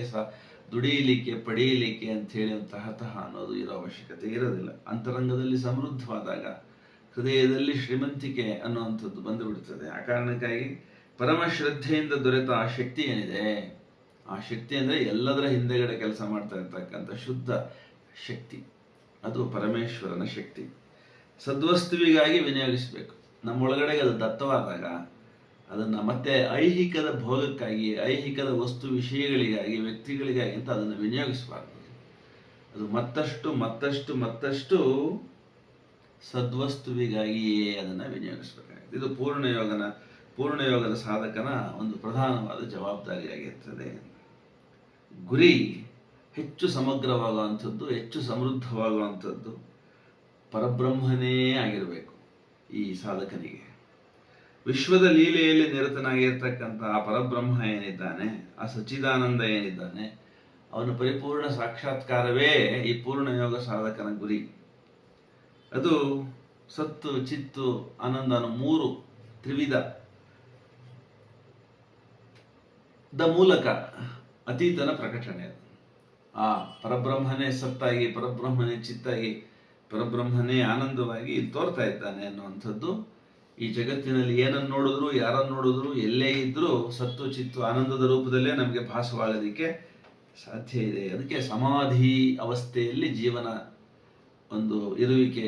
ದುಡಿಯಲಿಕ್ಕೆ, ಪಡೆಯಲಿಕ್ಕೆ ಅಂಥೇಳಿ ತಹತಃ ಅನ್ನೋದು ಇರೋ ಅವಶ್ಯಕತೆ ಇರೋದಿಲ್ಲ. ಅಂತರಂಗದಲ್ಲಿ ಸಮೃದ್ಧವಾದಾಗ ಹೃದಯದಲ್ಲಿ ಶ್ರೀಮಂತಿಕೆ ಅನ್ನುವಂಥದ್ದು ಬಂದು ಬಿಡ್ತದೆ. ಆ ಕಾರಣಕ್ಕಾಗಿ ಪರಮಶ್ರದ್ಧೆಯಿಂದ ದೊರೆತ ಆ ಶಕ್ತಿ ಏನಿದೆ, ಆ ಶಕ್ತಿ ಅಂದರೆ ಎಲ್ಲದರ ಹಿಂದೆಗಡೆ ಕೆಲಸ ಮಾಡ್ತಾ ಇರ್ತಕ್ಕಂಥ ಶುದ್ಧ ಶಕ್ತಿ, ಅದು ಪರಮೇಶ್ವರನ ಶಕ್ತಿ. ಸದ್ವಸ್ತುವಿಗಾಗಿ ವಿನಿಯೋಗಿಸಬೇಕು. ನಮ್ಮೊಳಗಡೆಗೆ ಅದು ದತ್ತವಾದಾಗ ಅದನ್ನು ಮತ್ತೆ ಐಹಿಕದ ಭೋಗಕ್ಕಾಗಿ, ಐಹಿಕದ ವಸ್ತು ವಿಷಯಗಳಿಗಾಗಿ, ವ್ಯಕ್ತಿಗಳಿಗಾಗಿ ಅಂತ ಅದನ್ನು ವಿನಿಯೋಗಿಸಬಾರ್ದು. ಅದು ಮತ್ತಷ್ಟು ಮತ್ತಷ್ಟು ಮತ್ತಷ್ಟು ಸದ್ವಸ್ತುವಿಗಾಗಿಯೇ ಅದನ್ನು ವಿನಿಯೋಗಿಸಬೇಕಾಗಿದೆ. ಇದು ಪೂರ್ಣಯೋಗದ ಸಾಧಕನ ಒಂದು ಪ್ರಧಾನವಾದ ಜವಾಬ್ದಾರಿಯಾಗಿರ್ತದೆ. ಗುರಿ ಹೆಚ್ಚು ಸಮಗ್ರವಾಗುವಂಥದ್ದು, ಹೆಚ್ಚು ಸಮೃದ್ಧವಾಗುವಂಥದ್ದು ಪರಬ್ರಹ್ಮನೇ ಆಗಿರಬೇಕು ಈ ಸಾಧಕನಿಗೆ. ವಿಶ್ವದ ಲೀಲೆಯಲ್ಲಿ ನಿರತನಾಗಿರ್ತಕ್ಕಂಥ ಆ ಪರಬ್ರಹ್ಮ ಏನಿದ್ದಾನೆ, ಆ ಸಚ್ಚಿದಾನಂದ ಏನಿದ್ದಾನೆ, ಅವನ ಪರಿಪೂರ್ಣ ಸಾಕ್ಷಾತ್ಕಾರವೇ ಈ ಪೂರ್ಣಯೋಗ ಸಾಧಕನ ಗುರಿ. ಅದು ಸತ್ತು, ಚಿತ್ತು, ಆನಂದ ಅನ್ನೋ ಮೂರು ತ್ರಿವಿಧ ಮೂಲಕ ಅತೀತನ ಪ್ರಕಟಣೆ. ಆ ಪರಬ್ರಹ್ಮನೇ ಸತ್ತಾಗಿ, ಪರಬ್ರಹ್ಮನೇ ಚಿತ್ತಾಗಿ, ಪರಬ್ರಹ್ಮನೇ ಆನಂದವಾಗಿ ಇಲ್ಲಿ ತೋರ್ತಾ ಇದ್ದಾನೆ ಅನ್ನುವಂಥದ್ದು ಈ ಜಗತ್ತಿನಲ್ಲಿ ಏನನ್ನು ನೋಡಿದ್ರು, ಯಾರನ್ನು ನೋಡಿದ್ರು, ಎಲ್ಲೇ ಇದ್ರೂ ಸತ್ತು ಚಿತ್ತು ಆನಂದದ ರೂಪದಲ್ಲೇ ನಮಗೆ ಭಾಸವಾಗೋದಕ್ಕೆ ಸಾಧ್ಯ ಇದೆ. ಅದಕ್ಕೆ ಸಮಾಧಿ ಅವಸ್ಥೆಯಲ್ಲಿ ಜೀವನ ಒಂದು ಇರುವಿಕೆ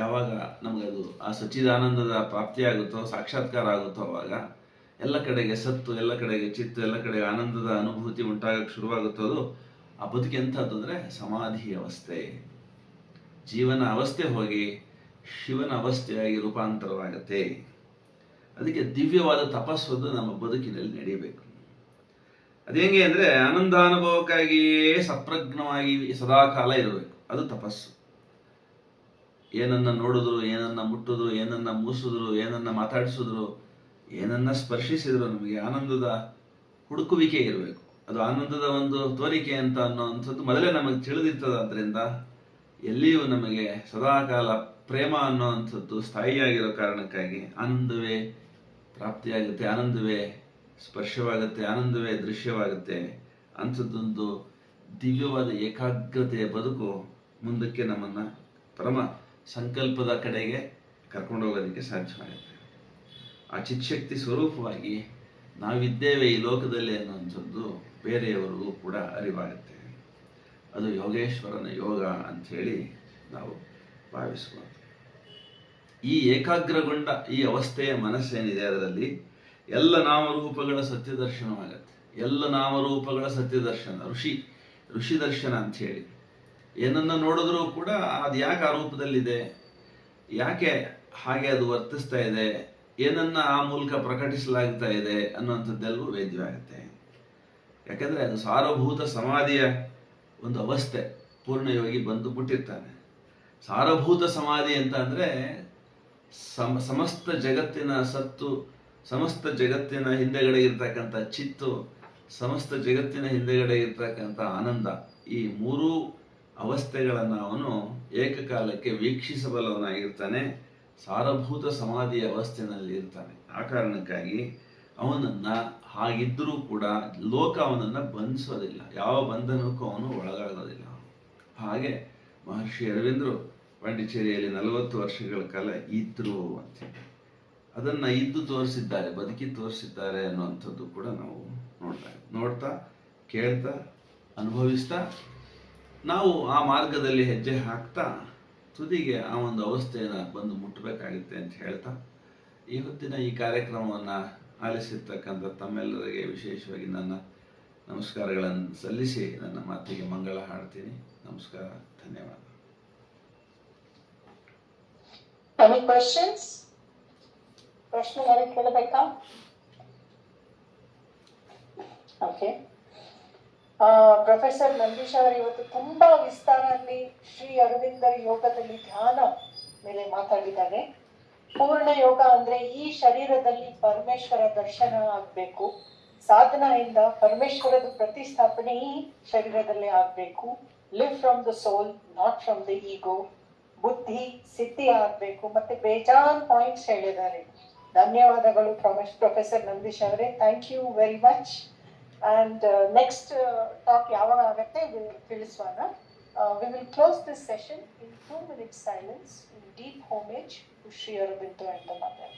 ಯಾವಾಗ ನಮಗದು ಆ ಸಚ್ಚಿದಾನಂದದ ಪ್ರಾಪ್ತಿಯಾಗುತ್ತೋ, ಸಾಕ್ಷಾತ್ಕಾರ ಆಗುತ್ತೋ, ಅವಾಗ ಎಲ್ಲ ಕಡೆಗೆ ಸತ್ತು, ಎಲ್ಲ ಕಡೆಗೆ ಚಿತ್ತು, ಎಲ್ಲ ಕಡೆಗೆ ಆನಂದದ ಅನುಭೂತಿ ಉಂಟಾಗಕ್ಕೆ ಶುರುವಾಗುತ್ತದು. ಆ ಬದುಕು ಎಂಥದ್ದು ಅಂದರೆ ಸಮಾಧಿ ಅವಸ್ಥೆ. ಜೀವನ ಅವಸ್ಥೆ ಹೋಗಿ ಶಿವನ ಅವಸ್ಥೆಯಾಗಿ ರೂಪಾಂತರವಾಗುತ್ತೆ. ಅದಕ್ಕೆ ದಿವ್ಯವಾದ ತಪಸ್ಸು ನಮ್ಮ ಬದುಕಿನಲ್ಲಿ ನಡೆಯಬೇಕು. ಅದೇಂಗೆ ಅಂದರೆ ಆನಂದಾನುಭವಕ್ಕಾಗಿಯೇ ಸಪ್ರಜ್ಞವಾಗಿ ಸದಾಕಾಲ ಇರಬೇಕು. ಅದು ತಪಸ್ಸು. ಏನನ್ನ ನೋಡಿದ್ರು, ಏನನ್ನ ಮುಟ್ಟಿದ್ರು, ಏನನ್ನ ಮೂಸಿದ್ರು, ಏನನ್ನ ಮಾತಾಡಿಸಿದ್ರು, ಏನನ್ನ ಸ್ಪರ್ಶಿಸಿದ್ರು ನಮಗೆ ಆನಂದದ ಹುಡುಕುವಿಕೆ ಇರಬೇಕು. ಅದು ಆನಂದದ ಒಂದು ತೋರಿಕೆ ಅಂತ ಅನ್ನೋವಂಥದ್ದು ಮೊದಲೇ ನಮಗೆ ತಿಳಿದಿರ್ತದಾದ್ರಿಂದ ಎಲ್ಲಿಯೂ ನಮಗೆ ಸದಾಕಾಲ ಪ್ರೇಮ ಅನ್ನೋವಂಥದ್ದು ಸ್ಥಾಯಿಯಾಗಿರೋ ಕಾರಣಕ್ಕಾಗಿ ಆನಂದವೇ ಪ್ರಾಪ್ತಿಯಾಗುತ್ತೆ, ಆನಂದವೇ ಸ್ಪರ್ಶವಾಗುತ್ತೆ, ಆನಂದವೇ ದೃಶ್ಯವಾಗುತ್ತೆ. ಅಂಥದ್ದೊಂದು ದಿವ್ಯವಾದ ಏಕಾಗ್ರತೆಯ ಬದುಕು ಮುಂದಕ್ಕೆ ನಮ್ಮನ್ನು ಪರಮ ಸಂಕಲ್ಪದ ಕಡೆಗೆ ಕರ್ಕೊಂಡು ಹೋಗೋದಕ್ಕೆ ಸಾಧ್ಯವಾಗುತ್ತೆ. ಆ ಚಿತ್ಶಕ್ತಿ ಸ್ವರೂಪವಾಗಿ ನಾವಿದ್ದೇವೆ ಈ ಲೋಕದಲ್ಲಿ ಅನ್ನುವಂಥದ್ದು ಬೇರೆಯವರಿಗೂ ಕೂಡ ಅರಿವಾಗುತ್ತೆ. ಅದು ಯೋಗೇಶ್ವರನ ಯೋಗ ಅಂಥೇಳಿ ನಾವು ಭಾವಿಸ್ಬೋದು. ಈ ಏಕಾಗ್ರಗೊಂಡ ಈ ಅವಸ್ಥೆಯ ಮನಸ್ಸೇನಿದೆ ಅದರಲ್ಲಿ ಎಲ್ಲ ನಾಮರೂಪಗಳ ಸತ್ಯದರ್ಶನವಾಗತ್ತೆ. ಎಲ್ಲ ನಾಮರೂಪಗಳ ಸತ್ಯದರ್ಶನ, ಋಷಿ ದರ್ಶನ ಅಂಥೇಳಿ. ಏನನ್ನ ನೋಡಿದ್ರೂ ಕೂಡ ಅದು ಯಾಕೆ ಆ ರೂಪದಲ್ಲಿದೆ, ಯಾಕೆ ಹಾಗೆ ಅದು ವರ್ತಿಸ್ತಾ ಇದೆ, ಏನನ್ನ ಆ ಮೂಲಕ ಪ್ರಕಟಿಸಲಾಗ್ತಾ ಇದೆ ಅನ್ನುವಂಥದ್ದೆಲ್ಲವೂ ವೇದ್ಯವಾಗುತ್ತೆ. ಯಾಕಂದರೆ ಅದು ಸಾರಭೂತ ಸಮಾಧಿಯ ಒಂದು ಅವಸ್ಥೆ. ಪೂರ್ಣಯೋಗಿ ಬಂದು ಬಿಟ್ಟಿರ್ತಾನೆ. ಸಾರಭೂತ ಸಮಾಧಿ ಅಂತ ಅಂದರೆ ಸಮಸ್ತ ಜಗತ್ತಿನ ಸತ್ತು, ಸಮಸ್ತ ಜಗತ್ತಿನ ಹಿಂದೆಗಡೆ ಇರ್ತಕ್ಕಂಥ ಚಿತ್ತು, ಸಮಸ್ತ ಜಗತ್ತಿನ ಹಿಂದೆಗಡೆ ಇರ್ತಕ್ಕಂಥ ಆನಂದ, ಈ ಮೂರೂ ಅವಸ್ಥೆಗಳನ್ನು ಅವನು ಏಕಕಾಲಕ್ಕೆ ವೀಕ್ಷಿಸಬಲ್ಲವನಾಗಿರ್ತಾನೆ. ಸಾರಭೂತ ಸಮಾಧಿಯ ಅವಸ್ಥೆಯಲ್ಲಿ ಇರ್ತಾನೆ. ಆ ಕಾರಣಕ್ಕಾಗಿ ಅವನನ್ನು ಹಾಗಿದ್ದರೂ ಕೂಡ ಲೋಕ ಅವನನ್ನು ಬಂಧಿಸೋದಿಲ್ಲ, ಯಾವ ಬಂಧನಕ್ಕೂ ಅವನು ಒಳಗಾಗೋದಿಲ್ಲ. ಹಾಗೆ ಮಹರ್ಷಿ ಅರವಿಂದರು ಪಾಂಡಿಚೇರಿಯಲ್ಲಿ 40 ವರ್ಷಗಳ ಕಾಲ ಇದ್ರು ಅಂತೇಳಿ ಅದನ್ನು ಇದ್ದು ತೋರಿಸಿದ್ದಾರೆ, ಬದುಕಿ ತೋರಿಸಿದ್ದಾರೆ ಅನ್ನುವಂಥದ್ದು ಕೂಡ ನಾವು ನೋಡ್ತಾ ಕೇಳ್ತಾ ಅನುಭವಿಸ್ತಾ ನಾವು ಆ ಮಾರ್ಗದಲ್ಲಿ ಹೆಜ್ಜೆ ಹಾಕ್ತಾ ತುದಿಗೆ ಆ ಒಂದು ಅವಸ್ಥೆಯನ್ನು ಬಂದು ಮುಟ್ಟಬೇಕಾಗುತ್ತೆ ಅಂತ ಹೇಳ್ತಾ ಈ ಹೊತ್ತಿನ ಈ ಕಾರ್ಯಕ್ರಮವನ್ನು ಆಲಿಸಿರ್ತಕ್ಕಂಥ ತಮ್ಮೆಲ್ಲರಿಗೆ ವಿಶೇಷವಾಗಿ ನನ್ನ ನಮಸ್ಕಾರಗಳನ್ನು ಸಲ್ಲಿಸಿ ನನ್ನ ಮಾತಿಗೆ ಮಂಗಳ ಹಾಡ್ತೀನಿ. ನಮಸ್ಕಾರ, ಧನ್ಯವಾದ. Any questions? ಪ್ರಶ್ನೆ ಯಾರು ಕೇಳಬೇಕಾ? ಓಕೆ. ಪ್ರೊಫೆಸರ್ ನಂದೀಶ್ ಅವರು ಇವತ್ತು ತುಂಬಾ ವಿಸ್ತಾರದಲ್ಲಿ ಶ್ರೀ ಅರವಿಂದರ ಯೋಗದಲ್ಲಿ ಧ್ಯಾನ ಮೇಲೆ ಮಾತಾಡಿದ್ದಾರೆ. ಪೂರ್ಣ ಯೋಗ ಅಂದ್ರೆ ಈ ಶರೀರದಲ್ಲಿ ಪರಮೇಶ್ವರ ದರ್ಶನ ಆಗ್ಬೇಕು, ಸಾಧನೆಯಿಂದ ಪರಮೇಶ್ವರದ ಪ್ರತಿಸ್ಥಾಪನೆ ಈ ಶರೀರದಲ್ಲೇ ಆಗ್ಬೇಕು. Live from the soul, not from the ego. ಬುದ್ಧಿ ಸಿದ್ಧಿ ಆಗ್ಬೇಕು. ಮತ್ತೆ ಬೇಜಾನ್ ಪಾಯಿಂಟ್ಸ್ ಹೇಳಿದ್ದಾರೆ. ಧನ್ಯವಾದಗಳು ಪ್ರೊಫೆಸರ್ ನಂದೀಶ್ ಅವರೇ. Thank you very much. And next talk ಯಾವಾಗ ಆಗತ್ತೆ ತಿಳಿಸೋಣ. We will close this session in 2 minutes silence in deep homage to Sri Aurobindo and the Mother.